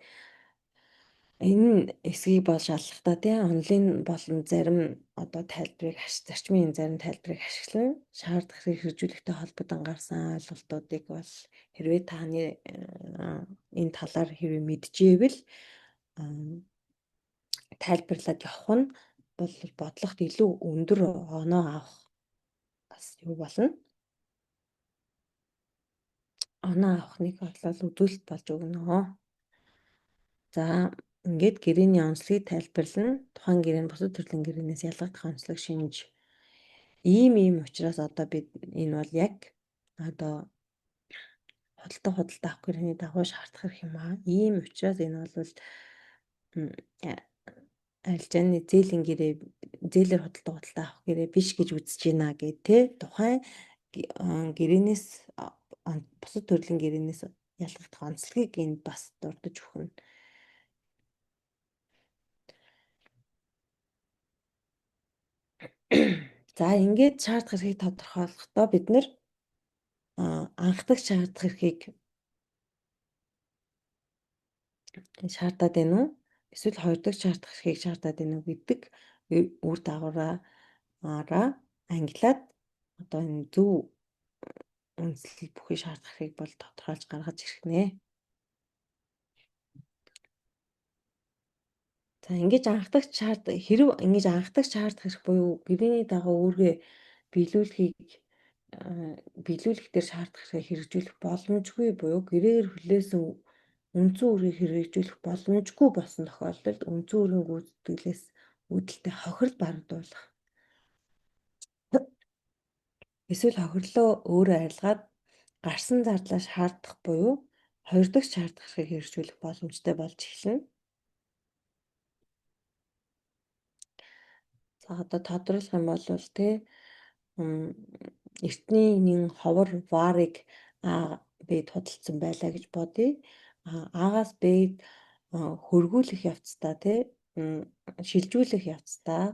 энэ эсгийг бол шалгахтаа тийм онлайн болон зарим одоо тайлбарыг зарчмын зарим тайлбарыг ашиглан шаардлагыг хэрэгжүүлэхтэй холбоотой гарсан ойлголтуудыг бол хэрвээ таны энэ талаар хэрвээ мэдчихэвэл тайлбарлаад явах нь бол бодлогот илүү өндөр оноо авах бас юу болно? Оноо авах нэг бодлол үзүүлэлт болж өгнө. За ингээд гэрээний онцлогийг тайлбарлана. Тухайн гэрээ нь бусад төрлийн гэрээнээс ялгагдах онцлог шинж. Ийм учраас одоо бид энэ бол яг одоо худалдаа авах гэрээний дагуу шаардах хэрэг юм аа. Ийм учраас энэ бол арилжааны зээлийн гэрээ зээлээр худалдаа авах гэрээ биш гэж үзэж байна гэх тэ. Тухайн гэрээнээс бусад төрлийн гэрээнээс ялгагдах онцлогийг энд бас дурдж өгнө. За ингээд шаардах эрхийг тодорхойлохдоо бид нэр анхдагч шаардах эрхийг шаардаад байна уу? Эсвэл хоёр дахь шаардах эрхийг шаардаад байна уу гэдэг үр дагавраараа ангилаад одоо энэ зөв үндэслэл бүхий шаардах эрхийг бол тодорхойлж гаргаж ирэх нэ. За ингэж анхдагч хэрв ингэж анхдагч шаардах эрх буюу гэрээний дагуу үүргээ биелүүлэх дээр шаардах эрхээ хэрэгжүүлэх боломжгүй буюу гэрээгээр хүлээсэн үндсэн үүргийг хэрэгжүүлэх боломжгүй болсон тохиолдолд үндсэн үүргийн гүйцэтгэлээс үүдэлтэй хохирол барагдуулах Эсвэл хохирлоо өөрөө арилгаад гарсан зардлаа шаардах буюу хоёр дахь шаардлагыг хэрэгжүүлэх боломжтой болж эхэлнэ. За одоо тодруулах юм бол тий эртний нэг ховор варыг А Б-д худалдсан байлаа гэж бодъё. А-гаас Б-д хөргүүлэх явцдаа тий шилжүүлэх явцдаа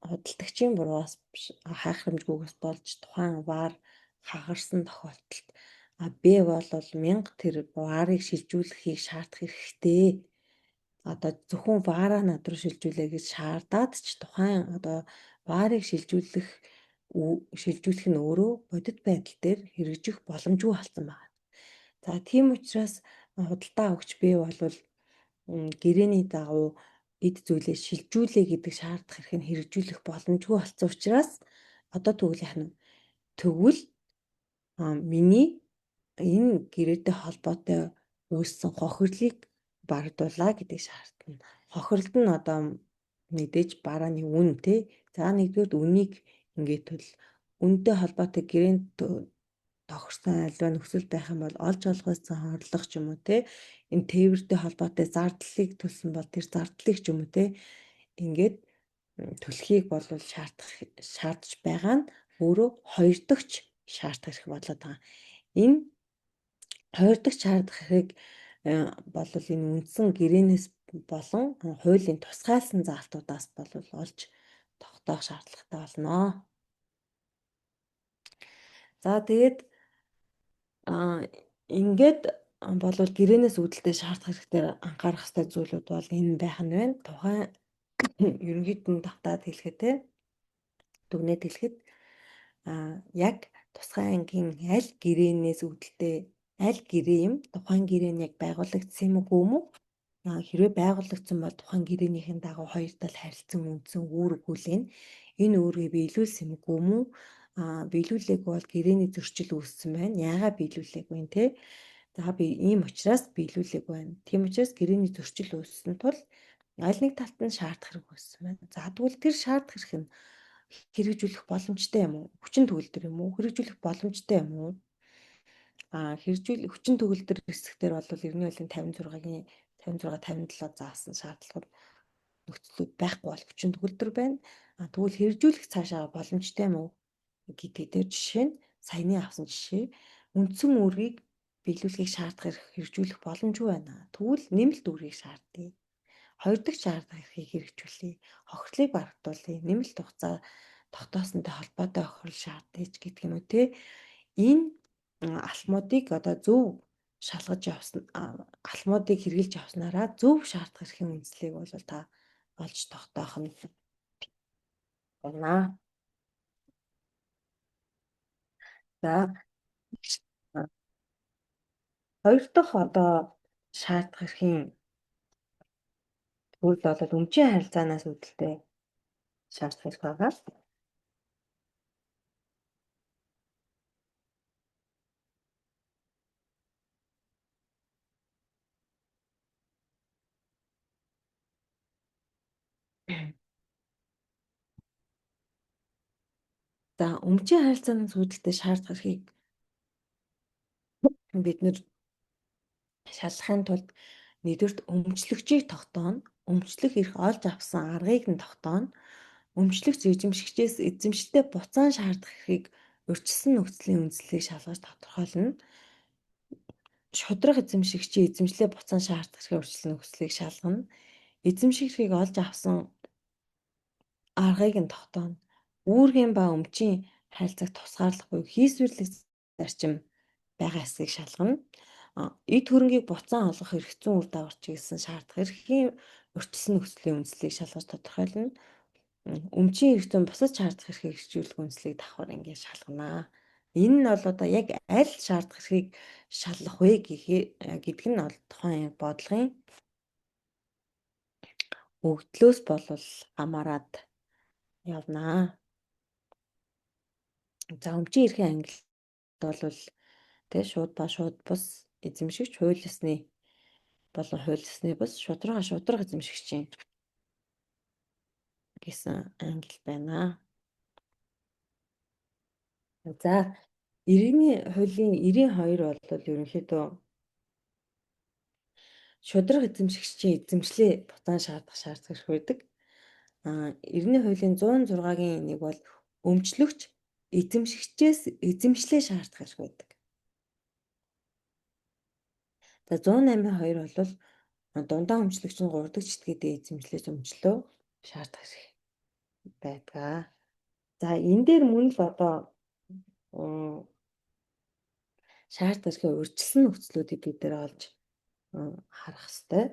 худалдагчийн буруугаас биш хайхрамжгүйгээс болж тухайн вар хагарсан тохиолдолд Б бол 1000 тэр варыг шилжүүлэхийг шаардах хэрэгтэй. Одоо зөвхөн вараа над руу шилжүүлээ гэж шаардаад ч тухайн одоо варыг шилжүүлэх нь өөрөө бодит байдал дээр хэрэгжих боломжгүй болсон байна. За тийм учраас худалдаа авагч Б бол гэрээний дагуу эд зүйлээ шилжүүлээ гэдэг шаардах эрхийг хэрэгжүүлэх боломжгүй болсон учраас одоо тэгвэл яах нь? Тэгвэл миний энэ гэрээтэй холбоотой үүссэн хохирлыг багдуулаа гэдэг шаардна. Хохирлд нь одоо мэдээж барааны үн тий. За нэгдүгээр үнийг ингээд төл үнэтэй холбоотой гэрээнд тохирсон альва нөхцөл байх юм бол олж олгосон хорлох ч юм уу тий. Энэ тээвэртэй холбоотой зардлыг төлсөн бол тэр зардлыг ч юм уу тий. Ингээд төлөхийг бол шаардж байгаа нь өөрөө хоёр дахь шаардах хэрэг болоод байгаа. Энэ хоёр дахь шаардах хэрэг бол энэ үндсэн гэрээнээс болон хуулийн тусгайлсан заалтуудаас бол олж тогтоох шаардлагатай болно. За тэгээд ингээд болвол гэрээнээс үүдэлтэй шаардах хэрэгтэй анхаарах ёстой зүйлүүд бол энэ байх нь байна. Тухайн ерөнхийдөө давтаад хэлэхэд те дүгнээд хэлэхэд яг тусгай ангийн аль гэрээнээс үүдэлтэй аль гэрээ юм тухайн гэрээ нь яг байгуулагдсан юм уу мө? Хэрвээ байгуулагдсан бол тухайн гэрээнийхэн дагуу хоёр тал харилцан үндсэн үүрэг хүлээн энэ үүргийг биелүүлсэн юм уу мө? Биелүүлээгүй бол гэрээний зөрчил үүссэн байна. Яагаад биелүүлээгүй вэ те? За би ийм учраас биелүүлээгүй байна. Тийм учраас гэрээний зөрчил үүссэн тул аль нэг талд нь шаардах хэрэг үүссэн байна. За тэгвэл тэр шаардах хэрэг нь хэрэгжүүлэх боломжтой юм уу? Хүчин төгөлдөр юм уу? Хэрэгжүүлэх боломжтой юм уу? Хүчин төгөлдөр хэсгээр бол Иргэний хуулийн 56-гийн 56 57 заасан шаардлагууд нөхцлүүд байхгүй бол хүчин төгөлдөр байна. Тэгвэл хэрэгжүүлэх цаашаа боломжтой юм уу гэдэг жишээ нь саяны авсан жишээ үндсэн үүргийг биелүүлэхийг шаардах хэрэгжүүлэх боломжгүй байна. Тэгвэл нэмэлт үүргийг шаардъя. Хоёр дахь шаардах эрхийг хэрэгжүүлээ. Хохирлыг барагдуулъя. Нэмэлт хугацаа тогтоосонтой холбоотой хохирол шаардъя гэдэг юм уу те. Энэ алхмуудыг одоо зөв шалгаж явсан алхмуудыг хэрэгжилж явснараа зөв шаардах эрхийн үндслийг бол та олж тогтоох нь байна. За хоёр дахь одоо шаардах эрхийн төвд бол өмчийн харилцаанаас үүдэлтэй шаардах эрх байгаа. За өмчийн харилцаанаас үүдэлтэй шаардах эрхийг бид нэр шалгахын тулд нэгдүгürt өмчлөгчийг тогтооно. Өмчлөх эрх олж авсан аргыг нь тогтооно. Өмчлөгч эзэмшигчээс эзэмшилтэй буцаан шаардах эрхийг урьдчилсан нөхцөлийн үндслийг шалгаж тодорхойлно. Шударга эзэмшигчийн эзэмшлээ буцаан шаардах эрхийг урьдчилсан нөхцөлийг шалгана. Эзэмших эрхийг олж авсан аргыг нь тогтооно. Үүргийн ба өмчийн харилцааг тусгаарлах буюу хийсвэрлэх зарчим байгаа эсэхийг шалгана. Эд хөрөнгийг буцаан олгох эрх зүйн үр дагавар чиглэсэн шаардах эрхийн урьдчилсан нөхцөлийн үндслийг шалгаж тодорхойлно. Өмчийн эрх зүйн бусад шаардах эрхийг хэрэгжүүлэх үндслийг давхар ингээд шалгана. Энэ нь бол одоо яг аль шаардах эрхийг шалгах вэ гэдэг нь бол тухайн бодлогын өгдлөөс болвол хамаарат явна. За өмчийн эрхийн ангилалт бол тэг шууд ба шууд бус эзэмшигч хууль ёсны болон хууль ёсны бус шударга эзэмшигчийн гэсэн ангил байна. За иргэний хуулийн 92 бол ерөнхийдөө шударга эзэмшигчийн эзэмшлээ буцаан шаардах шаардлага эрх байдаг. Иргэний хуулийн 106-гийн 1 бол өмчлөгч эзэмшигчээс эзэмшлээ шаардах эрх байдаг. За 108-ийн 2 бол дундаа өмчлөгч нь 3 дахь читгэдээ эзэмшлээс өмчлөө шаардах эрх байдаг. За энэ дээр мөн л одоо шаардах эрхээ урьдчилсан нөхцлүүдийг бид нэр олж харах хэрэгтэй.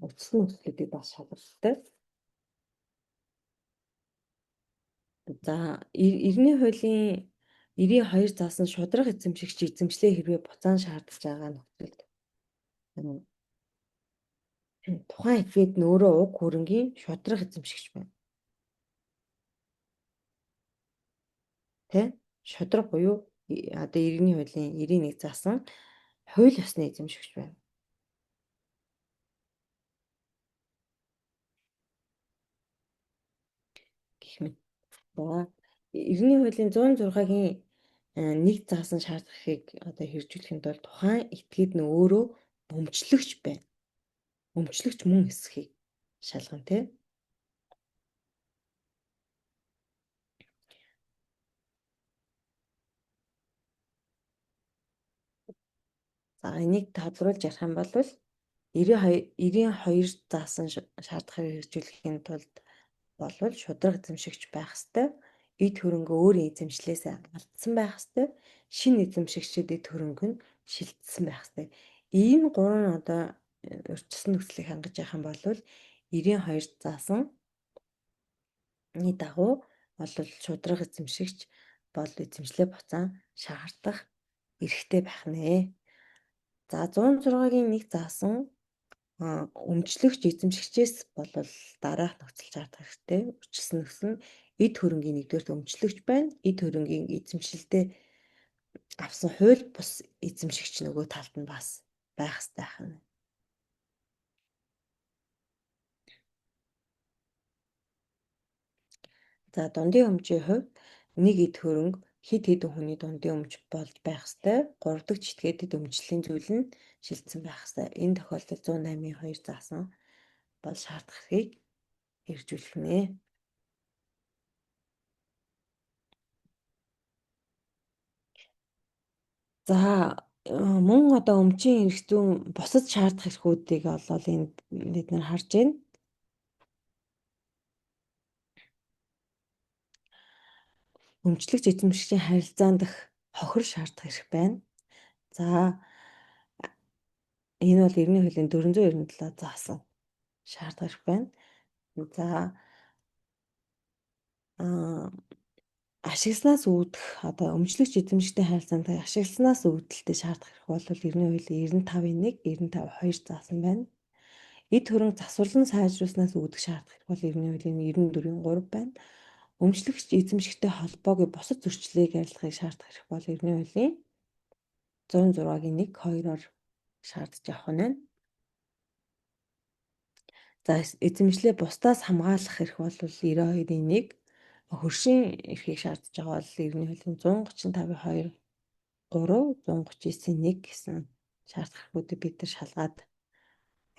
Урьдчилсан нөхцлүүдийг бас шалгах хэрэгтэй. За иргэний хуулийн 92 заасан шударга эзэмшигч эзэмшлээ хэрвээ буцаан шаардж байгаа нөхцөлд тухайн этгээд нөөрэө уг хөрөнгийн шударга эзэмшигч байна. Тэ? Шударга буюу одоо иргэний хуулийн 91 заасан хууль ёсны эзэмшигч байна. Гэх мэт. За иргэний хуулийн 106-гийн 1 заасан шаардлагыг одоо хэрэгжүүлэхэд бол тухайн этгээд нь өөрөө өмчлөгч байна. Өмчлөгч мөн эсхийг шалгана тий. За энийг тодруулж ярих юм бол 92 заасан шаардлагыг хэрэгжүүлэхийн тулд болвол шударга эзэмшигч байх ёстой. Эд хөрөнгө өөрийн эзэмшлээс алдсан байх ёстой. Шинэ эзэмшигчдэд эд хөрөнгө нь шилжсэн байх ёстой. Энэ гурван одоо урьдчилсан нөхцөлийг хангаж явах юм бол 92 заасан дагуу бол шударга эзэмшигч бол эзэмшлээ буцаан шаардах эрхтэй байх нэ. За 106-гийн 1 заасан өмчлөгч эзэмшигчээс бол дараах нөхцөл шаардах хэрэгтэй. Урьдчилсан нөхцөл нь эд хөрөнгийн нэгдүгээр өмчлөгч байна. Эд хөрөнгийн эзэмшилдээ авсан хууль бус эзэмшигч нөгөө талд нь бас байх ёстой байна. За дундын өмчийн хувьд нэг эд хөрөнгө хэд хэдэн хүний дундын өмч болж байх ёстой. 3 дахь читгээдэд өмчлөлийн зүйл нь шилжсэн байх ёстой. Энэ тохиолдолд 108-ийн 2 заасан бол шаардлагыг хэрэгжүүлэх нэ. За мөн одоо өмчийн эрх зүйн бусад шаардах эрхүүдийг олол энд бид нар харж байна. Өмчлөгч эзэмшигчийн харилцаан дах хохир шаардах эрх байна. За энэ бол иргэний хуулийн 497 заасан шаардах эрх байна. За ашигласнаас үүдэх одоо өмчлөгч эзэмшигчтэй харилцаанд ашигласнаас үүдэлтэй шаардах эрх бол иргэний хуулийн 95-1, 95-2 заасан байна. Эд хөрөнгө засварлан сайжруулснаас үүдэх шаардах эрх бол иргэний хуулийн 94-3 байна. Өмчлөгч эзэмшигчтэй холбоогүй бусад зөрчлийг арилгахыг шаардах эрх бол иргэний хуулийн 106-гийн 1-2-оор шаардж авах нь байна. За эзэмшлээ бусдаас хамгаалах эрх бол 92-ийн 1, хөршийн эрхийг шаардж байгаа бол иргэний хуулийн 135-2, 3, 139-ийн 1 гэсэн шаардах эрхүүдийг бид нар шалгаад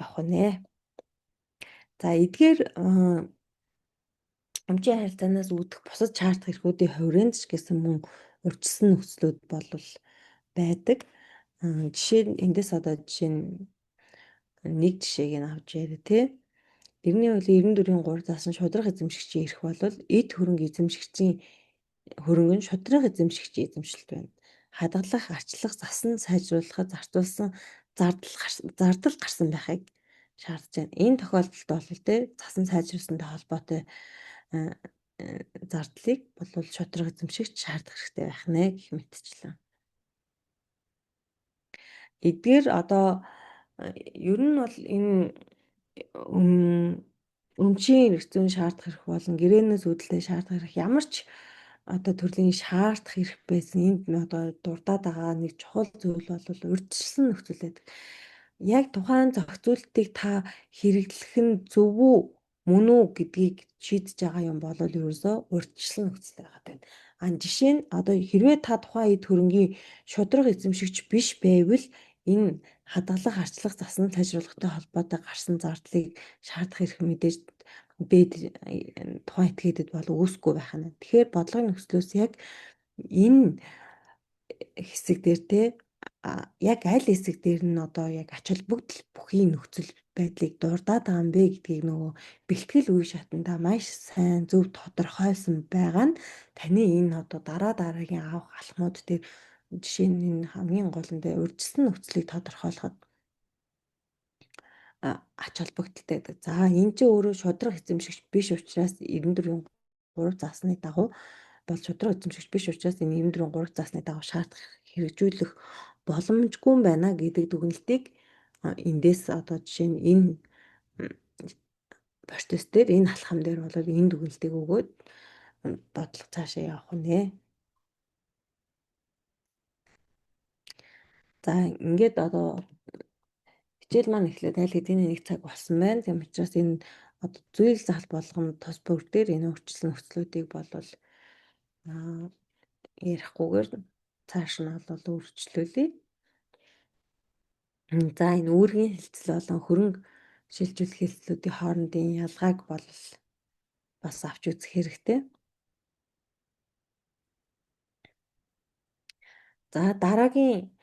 явах нэ. За эдгээр өмчийн харилцаанаас үүдэх бусад шаардах эрхүүдийн хувьрын гэсэн мөн урьдчилсан нөхцлүүд бол байдаг. Жишээ нь эндээс одоо жишээ нь нэг жишээг нь авч яриа тий. Иргэний хуулийн 94-3 заасан шударга эзэмшигчийн эрх бол эд хөрөнгө эзэмшигчийн хөрөнгө нь шударга эзэмшигчийн эзэмшилт байна. Хадгалах, арчлах, засан сайжруулахад зардал гарсан байхыг шаардж байна. Энэ тохиолдолд бол тий засан сайжруулсантай холбоотой зардлыг бол шударга эзэмшигч шаардах хэрэгтэй байх нэ гэх мэтчлэн. Эдгээр одоо ер нь бол энэ өмчийн эрх зүйн шаардах эрх болон гэрээнээс үүдэлтэй шаардах эрх ямар ч одоо төрлийн шаардах эрх байсан энд одоо дурдаад байгаа нэг чухал зүйл бол урьдчилсан нөхцөл байдаг. Яг тухайн зохицуултыг та хэрэглэх нь зөв үү мөн үү гэдгийг шийдэж байгаа юм бол ерөөсөө урьдчилсан нөхцөл байгаад байна. Жишээ нь одоо хэрвээ та тухайн эд хөрөнгийн шударга эзэмшигч биш байвал энэ хадгалах, арчлах, засан тайжруулахтай холбоотой гарсан зардлыг шаардах эрх мэдээж тухайн этгээдэд бол үүсэхгүй байх нь. Тэгэхээр бодлогын нөхцлөөс яг энэ хэсэг дээр те яг аль хэсэг дээр нь одоо яг ач холбогдол бүхий нөхцөл байдлыг дурдаад байгаа юм бэ гэдгийг нөгөө бэлтгэл үе шатанда маш сайн зөв тодорхойлсон байгаа нь таны энэ одоо дараагийн авах алхмууд дээр жишээ нь энэ хамгийн гол нь урьдчилсан нөхцөлийг тодорхойлоход ач холбогдолтой гэдэг. За энэ чинь өөрөө шударга эзэмшигч биш учраас 94-ийн 3 заасны дагуу бол шударга эзэмшигч биш учраас энэ 94-ийн 3 заасны дагуу шаардах хэрэгжүүлэх боломжгүй байна гэдэг дүгнэлтийг эндээс одоо жишээ нь энэ процесс дээр энэ алхам дээр бол энэ дүгнэлтийг өгөөд бодлого цаашаа явах нэ. За ингээд одоо хичээл маань эхлээд аль хэдийн нэг цаг болсон байна. Тийм учраас энэ одоо зүйл зал болгоно тус бүр дээр энэ өөрчлөлт нөхцлүүдийг болвол ярихгүйгээр цааш нь бол өөрчлөлөө. За энэ үүргийн хэлцэл болон хөрөнгө шилжүүлэх хэлцлүүдийн хоорондын ялгааг бол бас авч үзэх хэрэгтэй. За дараагийн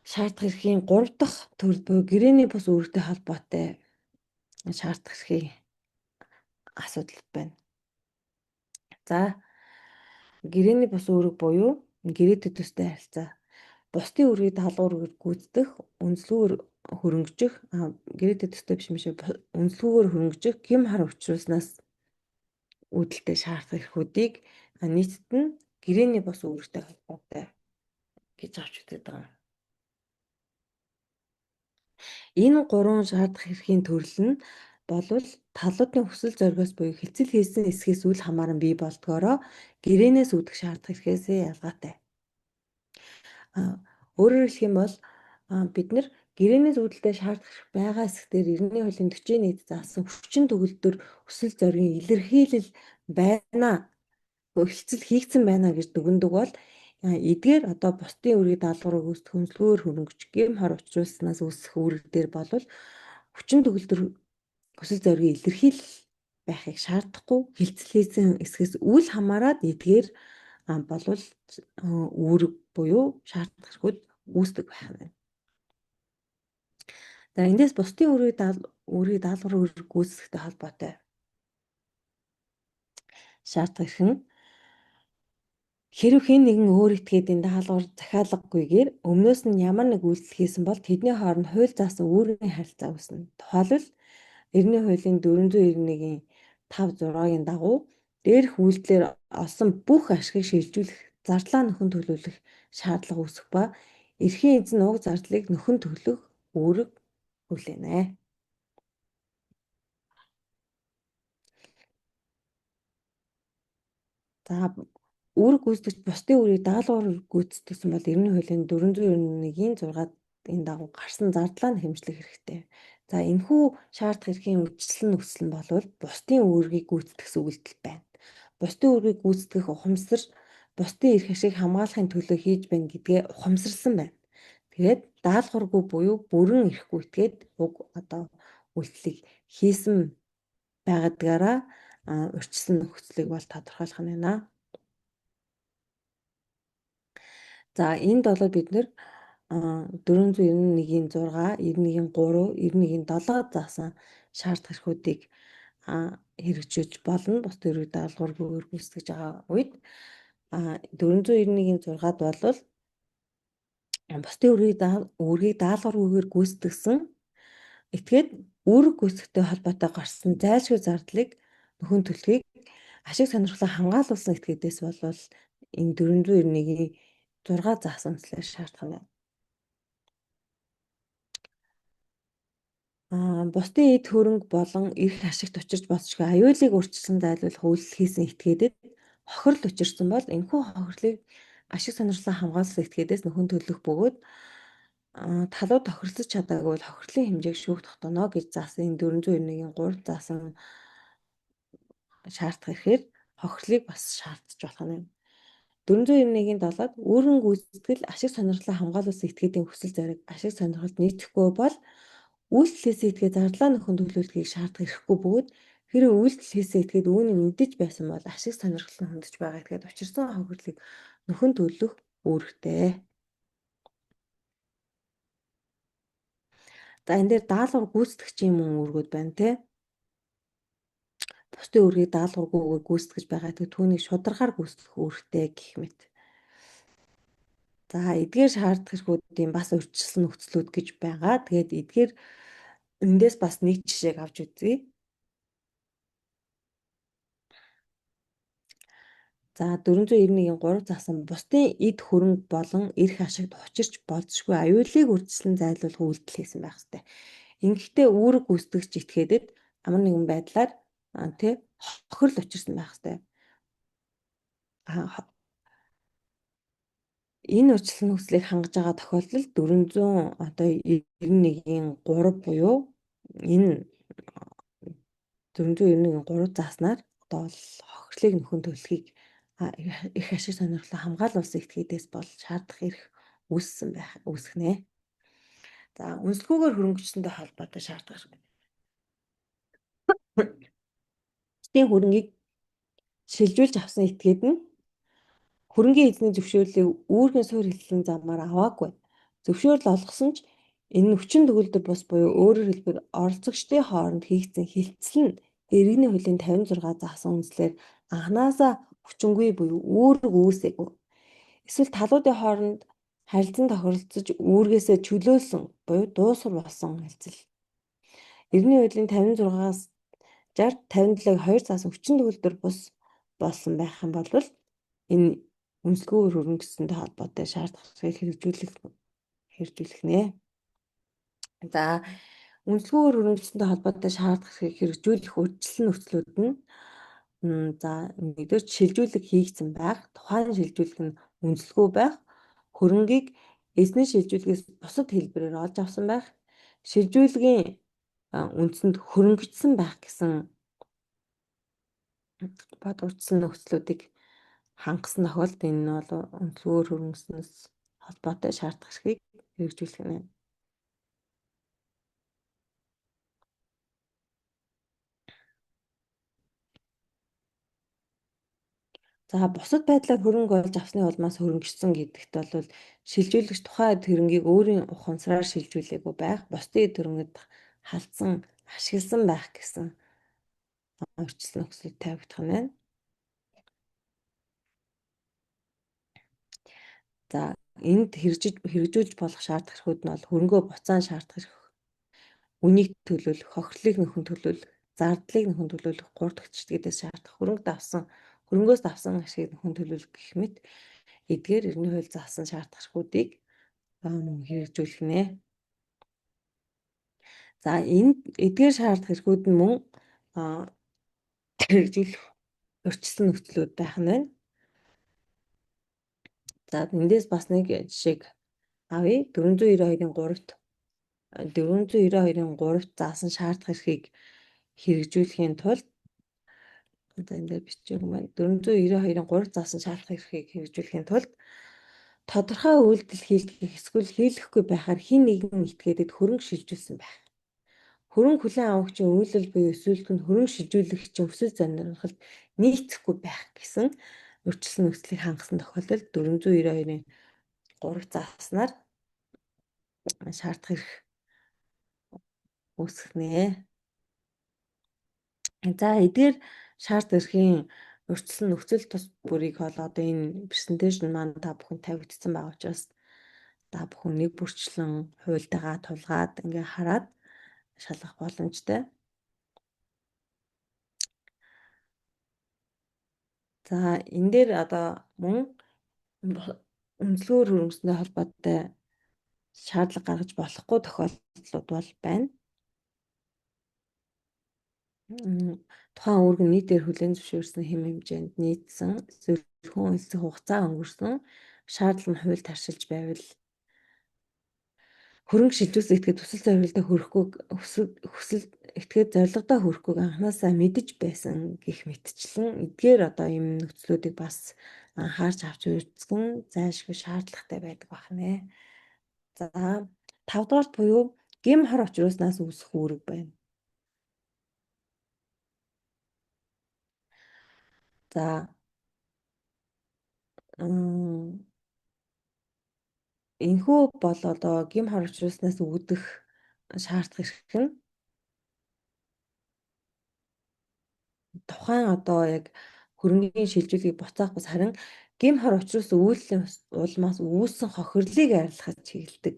шаардах эрхийн 3 дахь төрөл буюу гэрээний бус үүрэгтэй холбоотой шаардах эрхийн асуудал байна. За гэрээний бус үүрэг буюу гэрээтэй төстэй харилцаа. Бусдын үүргийг даалгавар гүйцэтгэх, үнэлгээр хөрөнгөжих, гэрээтэй төстэй биш мишээ үнэлгээр хөрөнгөжих, гэмт хар учруулснаас үүдэлтэй шаардах эрхүүдийг нийтэд нь гэрээний бус үүрэгтэй холбоотой гэж авч үздэг байгаа. Энэ 3 шаардах эрхийн төрөл нь болвол талуудын хүсэл зоригоос буюу хэлцэл хийсэн эсхээс үл хамааран бий болдгоороо гэрээнээс үүдэх шаардах эрхээс ялгаатай. Өөрөөр хэлэх юм бол бид нэр гэрээнээс үүдэлтэй шаардах байгаа хэсгээр 90-ийн хуулийн 40-ийн 1 заасан хүчин төгөлдөр хүсэл зоригийн илэрхийлэл байна. Хэлцэл хийгдсэн байна гэж дүгндэг бол эдгээр одоо бусдын үүргийг даалгавар өгөх үнэлгээр хөрөнгөж гэмт хар учруулснаас үүсэх үүрэг дээр болвол хүчин төгөлдөр хүсэл зоригийн илэрхийлэл байхыг шаардахгүй хэлцэл хийсэн эсхээс үл хамааран эдгээр болвол үүрэг буюу шаардах эрхүүд үүсдэг байх нь. За эндээс бусдын үүргийг даалгавар үүрэг гүйцэтгэхтэй холбоотой шаардах эрх нь хэрэв хэн нэгэн өөр этгээдийн даалгавар захиалгагүйгээр өмнөөс нь ямар нэг үйлдэл хийсэн бол тэдний хооронд хууль заасан үүргийн харилцаа үүснэ. Тухайлбал 90-ийн хуулийн 491-ийн 5-6-гийн дагуу дээрх үйлдэлээр олсон бүх ашгийг шилжүүлэх, зардлаа нөхөн төлөвлөх шаардлага үүсэх ба эрхийн эзэн уг зардлыг нөхөн төлөх үүрэг хүлээнэ. За үүрэг гүйцэтгэж бусдын үүргийг даалгавар гүйцэтгсэн бол 90-ийн хуулийн 491-ийн 6-ийн дагуу гарсан зардлаа нь хэмжлэх хэрэгтэй. За энэхүү шаардах эрхийн үржилсэн нөхцөл нь болвол бусдын үүргийг гүйцэтгэх үйлдэл байна. Бусдын үүргийг гүйцэтгэх ухамсар бусдын эрх ашиг хамгаалахын төлөө хийж байна гэдгээ ухамсарласан байна. Тэгээд даалгаваргүй буюу бүрэн эрх гүйтгээд уг одоо үйлдэлийг хийсэн байгаагаараа урьдчилсан нөхцөлийг бол тодорхойлох нь байна. За энд бол бид нэр 491-ийн 6, 91-ийн 3, 91-ийн 7 заасан шаардах эрхүүдийг хэрэгжүүлж болно. Бус төрөг даалгаваргүйгээр гүйцэтгэж байгаа үед 491-ийн 6-ад бол бусдын үүргийг даалгаваргүйгээр гүйцэтгсэн этгээд үүрэг гүйцэтгэхтэй холбоотой гарсан зайлшгүй зардлыг нөхөн төлөхийг ашиг сонирхлоо хамгаалуулсан этгээдээс бол энэ 491-ийн 6 заасан үндэслээр шаардах нь. Бусдын эд хөрөнгө болон эрх ашигт учирч болцшгүй аюулыг урьдчилан зайлуулах үйлдэл хийсэн этгээдэд хохирол учирсан бол энэхүү хохирлыг ашиг сонирхлоо хамгаалсан этгээдээс нөхөн төлөх бөгөөд талууд тохиролцож чадаагүй бол хохирлын хэмжээг шүүх тогтооно гэж заасан энэ 491-ийн 3 заасан шаардах эрхээр хохирлыг бас шаардж болох нь. 491-ийн 7-д үүрэн гүйцэтгэл ашиг сонирхлоо хамгаалуулсан этгээдийн хүсэл зориг ашиг сонирхолд нийцэхгүй бол үйлдэл хийсэн этгээ зарлаа нөхөн төлөвлөлтийг шаардах эрхгүй бөгөөд хэрэв үйлдэл хийсэн этгээд үүнийг мэдэж байсан бол ашиг сонирхол нь хөндөж байгаа этгээд учирсан хохирлыг нөхөн төлөх үүрэгтэй. За энэ дээр даалгавар гүйцэтгэгчийн мөн үүргүүд байна те. Бусдын үүргийг даалгаваргүйгээр гүйцэтгэж байгаа гэдэг түүнийг шударгаар гүйцэтгэх үүрэгтэй гэх мэт. За эдгээр шаардах хэрэгүүдийн бас урьдчилсан нөхцлүүд гэж байгаа. Тэгээд эдгээр эндээс бас нэг жишээг авч үзье. За 491-ийн 3 заасан бусдын эд хөрөнгө болон эрх ашигт учирч болзошгүй аюулыг үржилсэн зайлуулах үйлдэл хийсэн байх ёстой. Ингэхдээ үүрэг гүйцэтгэгч этгээдэд ямар нэгэн байдлаар хохирол учирсан байх ёстой. Энэ урьдчилсан нөхцөлийг хангаж байгаа тохиолдолд 491-ийн 3 буюу энэ 491-ийн 3 зааснаар одоо бол хохирлыг нөхөн төлөхийг их ашиг сонирхлоо хамгаалуулсан этгээдээс бол шаардах эрх үүсгэнэ. За үнэлгүйгээр хөрөнгөчсөнтэй холбоотой шаардах эрх. Бусдын хөрөнгийг шилжүүлж авсан этгээд нь хөрөнгийн эзний зөвшөөрлийг үүргийн суурь хэллэлийн замаар аваагүй. Зөвшөөрөл олгосон ч энэ нь хүчин төгөлдөр бус буюу өөрөөр хэлбэл оролцогчдын хооронд хийгдсэн хилцэл нь иргэний хуулийн 56 заасан үндслээр анханасаа хүчингүй буюу үүрэг үүсээгүй. Эсвэл талуудын хооронд харилцан тохиролцож үүргээсээ чөлөөлсөн буюу дуусар болсон хилцэл. Иргэний хуулийн 56-аас 60 57-ыг 2 заасан хүчин төгөлдөр бус болсон байх юм бол энэ үнэлгүйгээр хөрөнгөсөнтэй холбоотой шаардах хэрэгжүүлэх нэ. За үнэлгүйгээр хөрөнгөсөнтэй холбоотой шаардах хэрэгжүүлэх урьдчилсан нөхцлүүд нь за нэгдүгээр шилжүүлэг хийгдсэн байх, тухайн шилжүүлэг нь үнэлгүй байх, хөрөнгийг эзний шилжүүлгээс бусад хэлбэрээр олж авсан байх, шилжүүлгийн үндсэнд хөрөнгөжсөн байх гэсэн бод урьдчилсан нөхцлүүдийг хангасан тохиолдолд энэ нь бол үнэлгүйгээр хөрөнгөснөөс холбоотой шаардах эрхийг хэрэгжүүлэх нь. За бусад байдлаар хөрөнгө олж авсны улмаас хөрөнгөжсөн гэдэгт бол шилжүүлэгч тухайн хөрөнгийг өөрийн ухамсараар шилжүүлээгүй байх, бусдын хөрөнгөд халдсан, ашигласан байх гэсэн урьдчилсан нөхцөл тавигдах нь байна. За энд хэрэгжүүлж болох шаардах эрхүүд нь бол хөрөнгөө буцаан шаардах эрх, үнийг төлөөлөх, хохирлыг нөхөн төлөөлөх, зардлыг нөхөн төлөөлөх, 3 дахь чиглэлээс шаардах хөрөнгөөс авсан ашгийг нөхөн төлөөлөх гэх мэт эдгээр иргэний хууль заасан шаардах эрхүүдийг хэрэгжүүлэх нэ. За энэ эдгээр шаардах эрхүүд нь мөн хэрэгжүүлэх урьдчилсан нөхцлүүд байх нь байна. За эндээс бас нэг жишээг авъя. 492-ийн 3-т заасан шаардах эрхийг хэрэгжүүлэхийн тулд энэ дээр бичээгүй байна. 492-ийн 3-т заасан шаардах эрхийг хэрэгжүүлэхийн тулд тодорхой үйлдэл хийлгэх эсвэл хийлгэхгүй байхаар хэн нэгэн этгээдэд хөрөнгө шилжүүлсэн байх. Хөрөнгө хүлээн авагчийн үйлдэл буюу эсвэл хөрөнгө шилжүүлэгчийн хүсэл сонирхолд нийцэхгүй байх гэсэн урьдчилсан нөхцөлийг хангасан тохиолдолд 492-ийн 3 зааснаар шаардах эрх үүсгэнэ. За эдгээр шаардах эрхийн урьдчилсан нөхцөл тус бүрийг одоо энэ презентацийн маань та бүхэн тавигдсан байгаа учраас та бүхэн нэг бүрчлэн хуультайгаа тулгаад ингээ хараад шалгах боломжтой. За энэ дээр одоо мөн үнэлгүйгээр хөрөнгөсөнтэй холбоотой шаардлага гаргаж болохгүй тохиолдлууд бол байна. Тухайн үүрэг нийтээр хүлээн зөвшөөрсөн хэм хэмжээнд нийцсэн зөвхөн хэлцэх хугацаа өнгөрсөн шаардлага нь хууль таршилж байвал хөрөнгө шилжүүлсэн этгээд хүсэл зорилгодоо хүрэхгүй этгээд зорилгодоо хүрэхгүйг анханасаа мэдэж байсан гэх мэтчлэн эдгээр одоо ийм нөхцлүүдийг бас анхаарч авч үзэх нь зайлшгүй шаардлагатай байдаг байна. За 5 дугаарт буюу гим хор очруулснаас үүсэх үүрэг байна. За энэхүү бол одоо гим хор очруулснаас үүдэх шаардах эрх нь тухайн одоо яг хөрөнгийн шилжүүлгийг буцаах бас харин гим хор учруулсан үйлдлийн улмаас үүссэн хохирлыг арилгахад чиглэдэг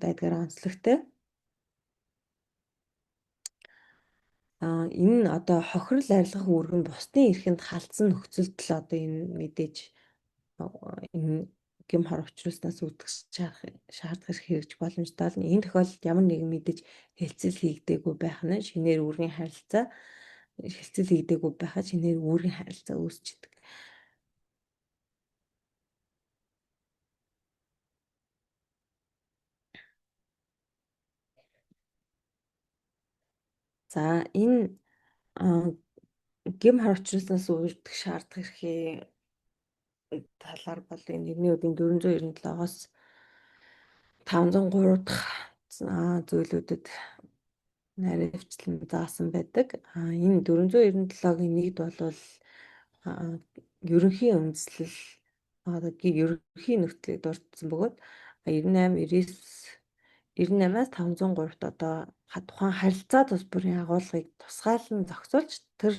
байдгаараа онцлогтой. Энэ нь одоо хохирол арилгах үүрэг нь бусдын эрхэнд халтсан нөхцөлд л одоо энэ мэдээж энэ гим хор учруулснаас үүдэх шаардах хэрэгж боломжтой л энэ тохиолдолд ямар нэгэн мэдээж хэлцэл хийгдээгүй байх нь шинээр үүргийн харилцаа хэлцэл хийгдээгүй байхад шинээр үүргийн харилцаа үүсчихдээ. За энэ гим хор учруулснаас үүдэх шаардах эрхийн талаар бол энэ Иргэний үеийн 497-оос 503 дахь зүйлүүдэд наривчлан заасан байдаг. Энэ 497-гийн нэгд бол ерөнхий үндэслэл ерөнхий нөхцөлийг дурдсан бөгөөд 98, 98-аас 503-т одоо тухайн харилцаа тус бүрийн агуулгыг тусгайлан зохицуулж тэр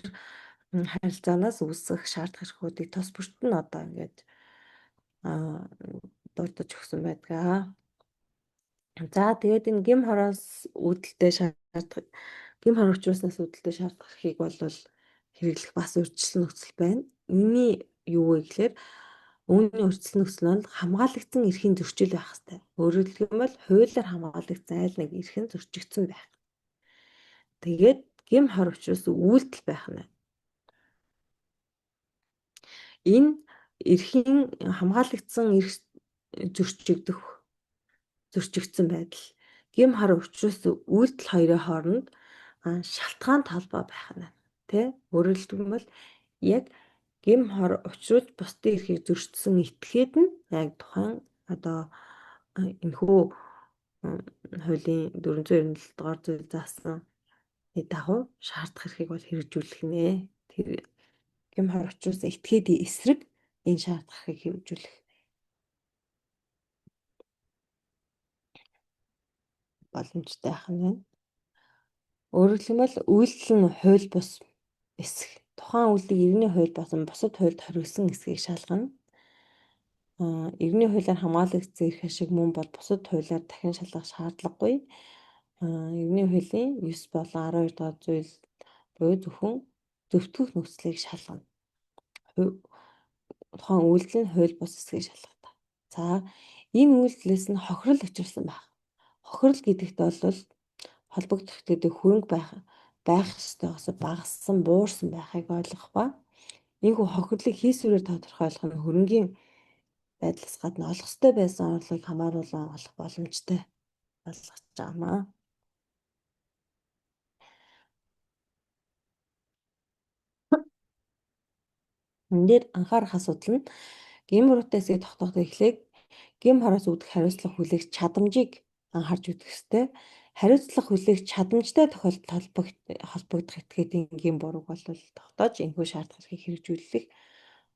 харилцаанаас үүсэх шаардах эрхүүдийг тус бүрт нь одоо ингээд дурдж өгсөн байдаг. За тэгээд энэ гим хороос үүдэлтэй шаардах гим хор учруулснаас үүдэлтэй шаардах эрхийг бол хэрэглэх бас урьдчилан нөхцөл байна. Үүний юу вэ гэхээр үүний урьдчилан нөхцөл нь хамгаалагдсан эрхийн зөрчил байх хэрэгтэй. Өөрөөр хэлбэл хуулиар хамгаалагдсан айл нэг эрх нь зөрчигдсөн байх. Тэгээд гим хор учруулсан үйлдэл байх нь. Энэ эрхийн хамгаалагдсан эрх зөрчигдсөн байдал гим хор учруулсан үйлдэл хоёрын хооронд шалтгаан толгой байх нь. Тэ? Өөрөөр хэлбэл яг гим хор учруулж бусдын эрхийг зөрчсөн этгээд нь яг тухайн одоо энэхүү хуулийн 497 дугаар зүйл заасан дагуу шаардах эрхийг бол хэрэгжүүлэх нэ. Тэр гим хор учруулсан этгээдийн эсрэг энэ шаардах эрхийг хэрэгжүүлэх боломжтой байх нь байна. Өөрөөр хэлбэл үйлдэл нь хууль бус эсэх тухайн үйлдэлийг иргэний хууль болон бусад хуульд хоригдсон эсэхийг шалгана. Иргэний хуулиар хамгаалагдсан эрх ашиг мөн бол бусад хуулиар дахин шалгах шаардлагагүй. Иргэний хуулийн 9 болон 12 дахь зүйл буюу зөвхөн зөвтгөх нөхцөлийг шалгана. Тухайн үйлдэл нь хууль бус эсэхийг шалгадаг. За энэ үйлдэлээс нь хохирол учирсан байх. Хохирол гэдэгт бол холбогдох гэдэг хөрөнгө байх ёстойгоос багассан, буурсан байхыг ойлгох ба энэхүү хохирлыг хийсвэрээр тодорхойлох нь хөрөнгийн байдлаас гадна олох ёстой байсан орлогыг хамааруулан олох боломжтой болгож байгаамаа. Энд дээр анхаарах асуудал нь гим буруутай эсийг тогтооход эхлээд гим хороос үүдэх хариуцлага хүлээх чадамжийг анхаарч үзэх ёстой. Хариуцлага хүлээх чадамжтай тохиолдолд холбогдох этгээдийн гим бурууг бол тогтоож энэхүү шаардах эрхийг хэрэгжүүлэх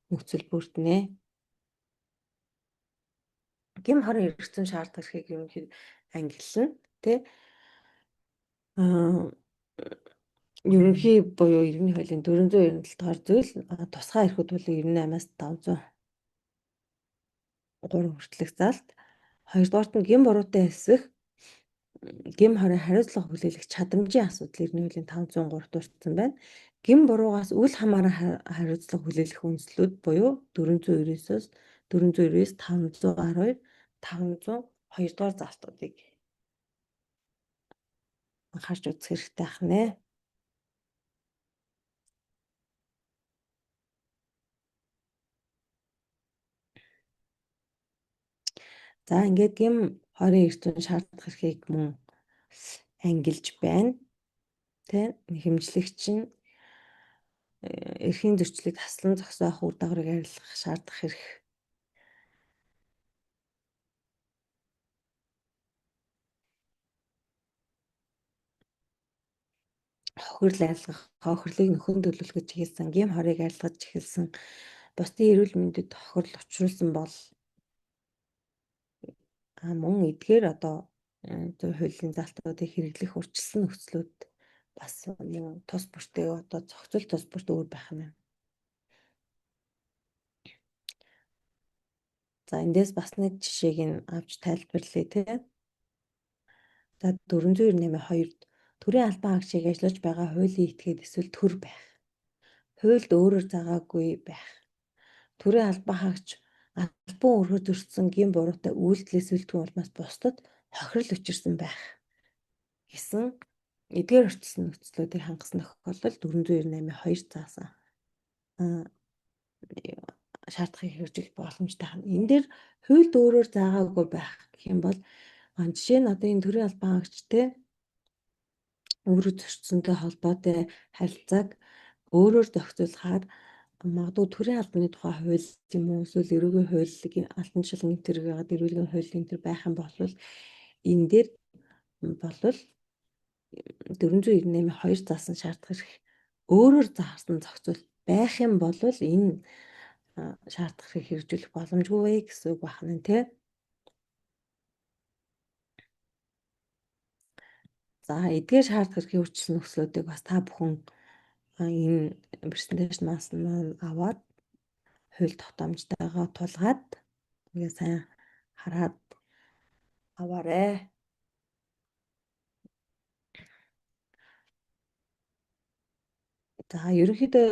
нөхцөл бүрдэнэ. Гим хорон эргэцэн шаардах эрхийг ерөнхийдөө ангиллана. Тэ ерөнхий буюу иргэний хуулийн 497 дугаар зүйл тусгай эрхүүд бол 98-аас 503 хүртэлх залт. Хоёрдугаарт нь гим буруутай эсэх гим хорын хариуцлага хүлээлгэх чадамжийн асуудал иргэний хуулийн 503 дурдсан байна. Гим буруугаас үл хамааран хариуцлага хүлээлгэх үндслүүд буюу 499-оос 499, 512, 502 дугаар залтуудыг анхаарч үзэх хэрэгтэй байна. За ингээд гим хорийн эрчим шаардах эрхийг мөн ангилж байна. Тэ хэмжлэгч нь эрхийн зөрчлийг таслан зогсоох үр дагаврыг арилгах шаардах хэрэг. Хохирол арилгах, хохирлыг нөхөн төлөвлөж хийсэн, гем хорыг арилгаж эхэлсэн, бусдын эрүүл мэндэд хохирол учруулсан бол мөн эдгээр одоо хуулийн залтуудыг хэрэглэх урьдчилсан нөхцлүүд бас тус бүртээ одоо зохицол тус бүрт өөр байх юм. За эндээс бас нэг жишээг нь авч тайлбарлая тий. За 498-2-д төрийн албан хаагчийг ажиллаж байгаа хуулийн этгээд эсвэл төр байх. Хуульд өөрөөр заагаагүй байх. Төрийн албан хаагч албан өргөд зөрчсөн гин буруутай үйлдэлээс үлдэх улмаас бусдад хохирол учирсан байх гэсэн эдгээр орчилсон нөхцлүүдийг хангасан тохиолдолд 498-2 заасан шаардлагыг хэрэгжүүлэх боломжтой хана. Энэ дээр хуульд өөрөөр заагаагүй байх гэх юм бол жишээ нь одоо энэ төрийн албан хаагчтэй өөрөөр зөрчсөнтэй холбоотой харилцааг өөрөөр зохицуулахаар магадгүй төрийн албаны тухай хууль юм уу эсвэл эрүүгийн хуулийн алтан шалган гэмтэр байгаад эрүүгийн хууль гэмтэр байх юм бол энэ дээр болвол 498-2 заасан шаардах хэрэг өөрөөр заасан зохицуул байх юм бол энэ шаардах хэрэг хэрэгжүүлэх боломжгүй гэсэн үг байна тий. За эдгээр шаардах хэргийн хүчилсэн нөхцлүүдийг бас та бүхэн энэ презентацнаас нь аваад хууль тогтоомжтойгоо тулгаад ингээ сайн хараад аваарэ. За ерөнхийдөө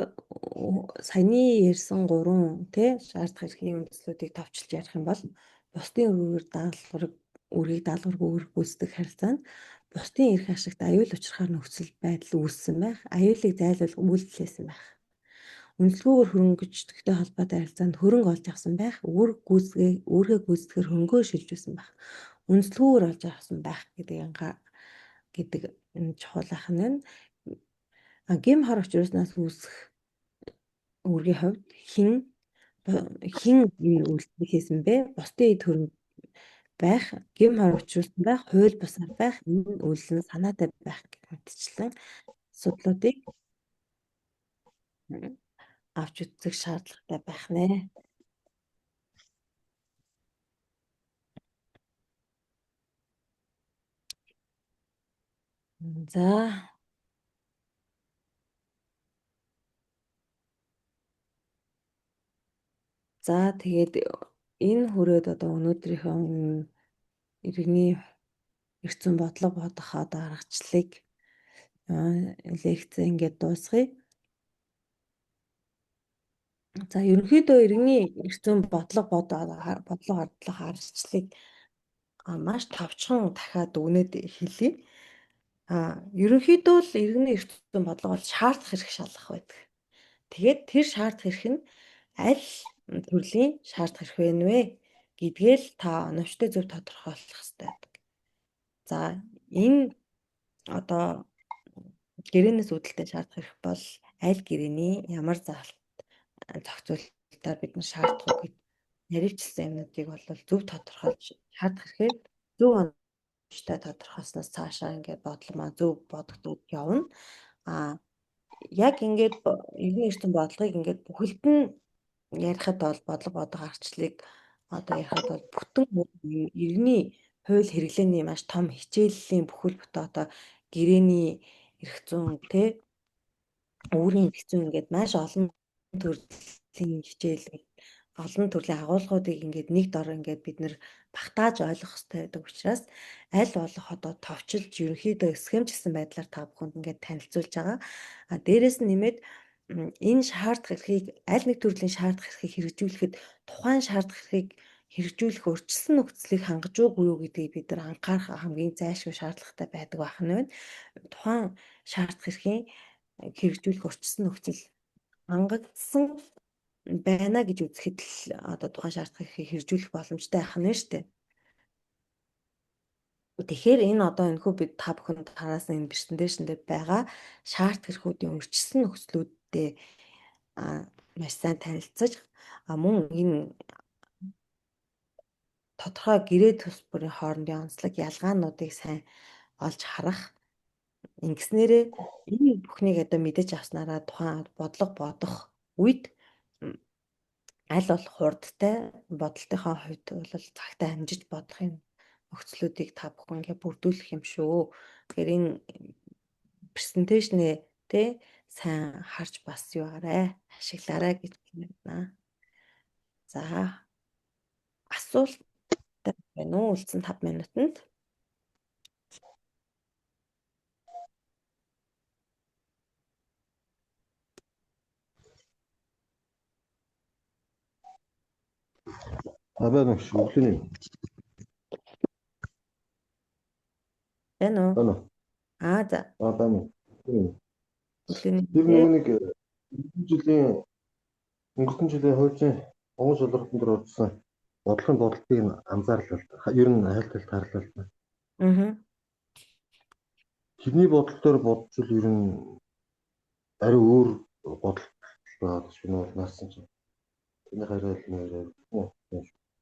саяны ярьсан 3 тий шаардах хэргийн үндслүүдийг товчилж ярих юм бол бусдын үргийг даалгаваргүй гүйцэтгэх харилцаанд бусдын эрх ашигт аюул учрахаар нөхцөл байдал үүссэн байх, аюулыг зайлуулах үйлдэлсэн байх. Үнэлгүйгээр хөрөнгөжтөгтэй холбоотой харилцаанд хөрөнгө олж авсан байх, үүргээ гүйцэтгэхээр хөнгөө шилжүүлсэн байх, үнэлгүйгээр олж авсан байх гэдэг чухал ахна байна. Гим хор учруулснаас үүсэх үүргийн хувьд хэн энэ үйлдэл хийсэн бэ? Бусдын эд хөрөнгө байх, гим хор учруулсан байх, хууль бусаар байх, энэ үйлс нь санаатай байх гэх мэтчлэн асуудлуудыг авч үзэх шаардлагатай байх нэ. За тэгээд энэ хүрээд одоо өнөөдрийнхөө иргэний эрх зүйн бодлого бодох одоо аргачлалыг лекцээ ингээд дуусгая. За ерөнхийдөө иргэний эрх зүйн бодлого аргачлах аргачлалыг маш товчхон дахиад өгнөд хэлье. Ерөнхийдөө л иргэний эрх зүйн бодлого бол шаардах хэрэг шалгах байдаг. Тэгээд тэр шаардах хэрэг нь аль төрлийн шаардах хэрэг вэ нэ гэдгээл та оновчтой зөв тодорхойлох хэрэгтэй байдаг. За энэ одоо гэрээнээс үүдэлтэй шаардах хэрэг бол аль гэрээний ямар зохицуулалтаар бид нар шаардах уу гэд нарийвчилсан юмнуудыг бол зөв тодорхойлж шаардах хэрэгээ зөв оновчтой тодорхойлсноос цаашаа ингээд бодлого зөв бодогдоод явна. Яг ингээд иргэний эрх зүйн бодлогыг ингээд бүхэлд нь ярихад бол бодлого аргачлалыг одоо ярихад бол бүтэн иргэний хууль хэрэглээний маш том хичээллийн бүхэл бүтэн одоо гэрээний эрх зүйн тий өөрийн эрх зүйн ингээд маш олон төрлийн хичээл олон төрлийн агуулгуудыг ингээд нэг дор ингээд бид нэр багтааж ойлгох хэрэгтэй байдаг учраас аль болох одоо товчилж ерөнхийдөө схемчилсан байдлаар та бүхэнд ингээд танилцуулж байгаа. Дээрээс нь нэмээд энэ шаардах эрхийг аль нэг төрлийн шаардах эрхийг хэрэгжүүлэхэд тухайн шаардах эрхийг хэрэгжүүлэх урьдчилсан нөхцөлийг хангаж өгөө юу гэдгийг бид нар анхаарах хамгийн зайлшгүй шаардлагатай байдаг байна. Тухайн шаардах эрхийн хэрэгжүүлэх урьдчилсан нөхцөл хангагдсан байна гэж үзэхэд л одоо тухайн шаардах эрхийг хэрэгжүүлэх боломжтой байх нь шүү дээ. Тэгэхээр энэ одоо энэхүү бид та бүхэнд хараасан энэ презентацэнд дээр байгаа шаардах эрхүүдийн урьдчилсан нөхцлүүдтэй маш сайн танилцаж мөн энэ тодорхой гэрээ төс бүрийн хоорондын онцлог ялгаануудыг сайн олж харах. Ингэснээрээ энэ бүхнийг одоо мэдэж авснараа тухайн бодлого бодох үед аль болох хурдтай бодолтынхаа хувьд бол цагтаа амжиж бодох юм нөхцлүүдийг та бүхэн ингээ бүрдүүлэх юм шүү. Тэгэхээр энэ презентацнээ тэ сайн харж бас юу арай ашиглаарай гэж байна. За асуулт байна уу? Үлдсэн 5 минутанд. Байна уу? Өглөөний. Байна уу? Байна уу? За. Байна. Өглөөний. Тэр нэг өнгөрсөн жилийн хуучин Монгол шалралтын дээр орсон бодлогын бодолтыг анзаарлаа л да. Ер нь хайлтгалт харлаа л да. Тэрний бодол дээр бодвол ер нь ари өөр бодол байна гэж би бол наасан чинь. Тэрний хараад нэр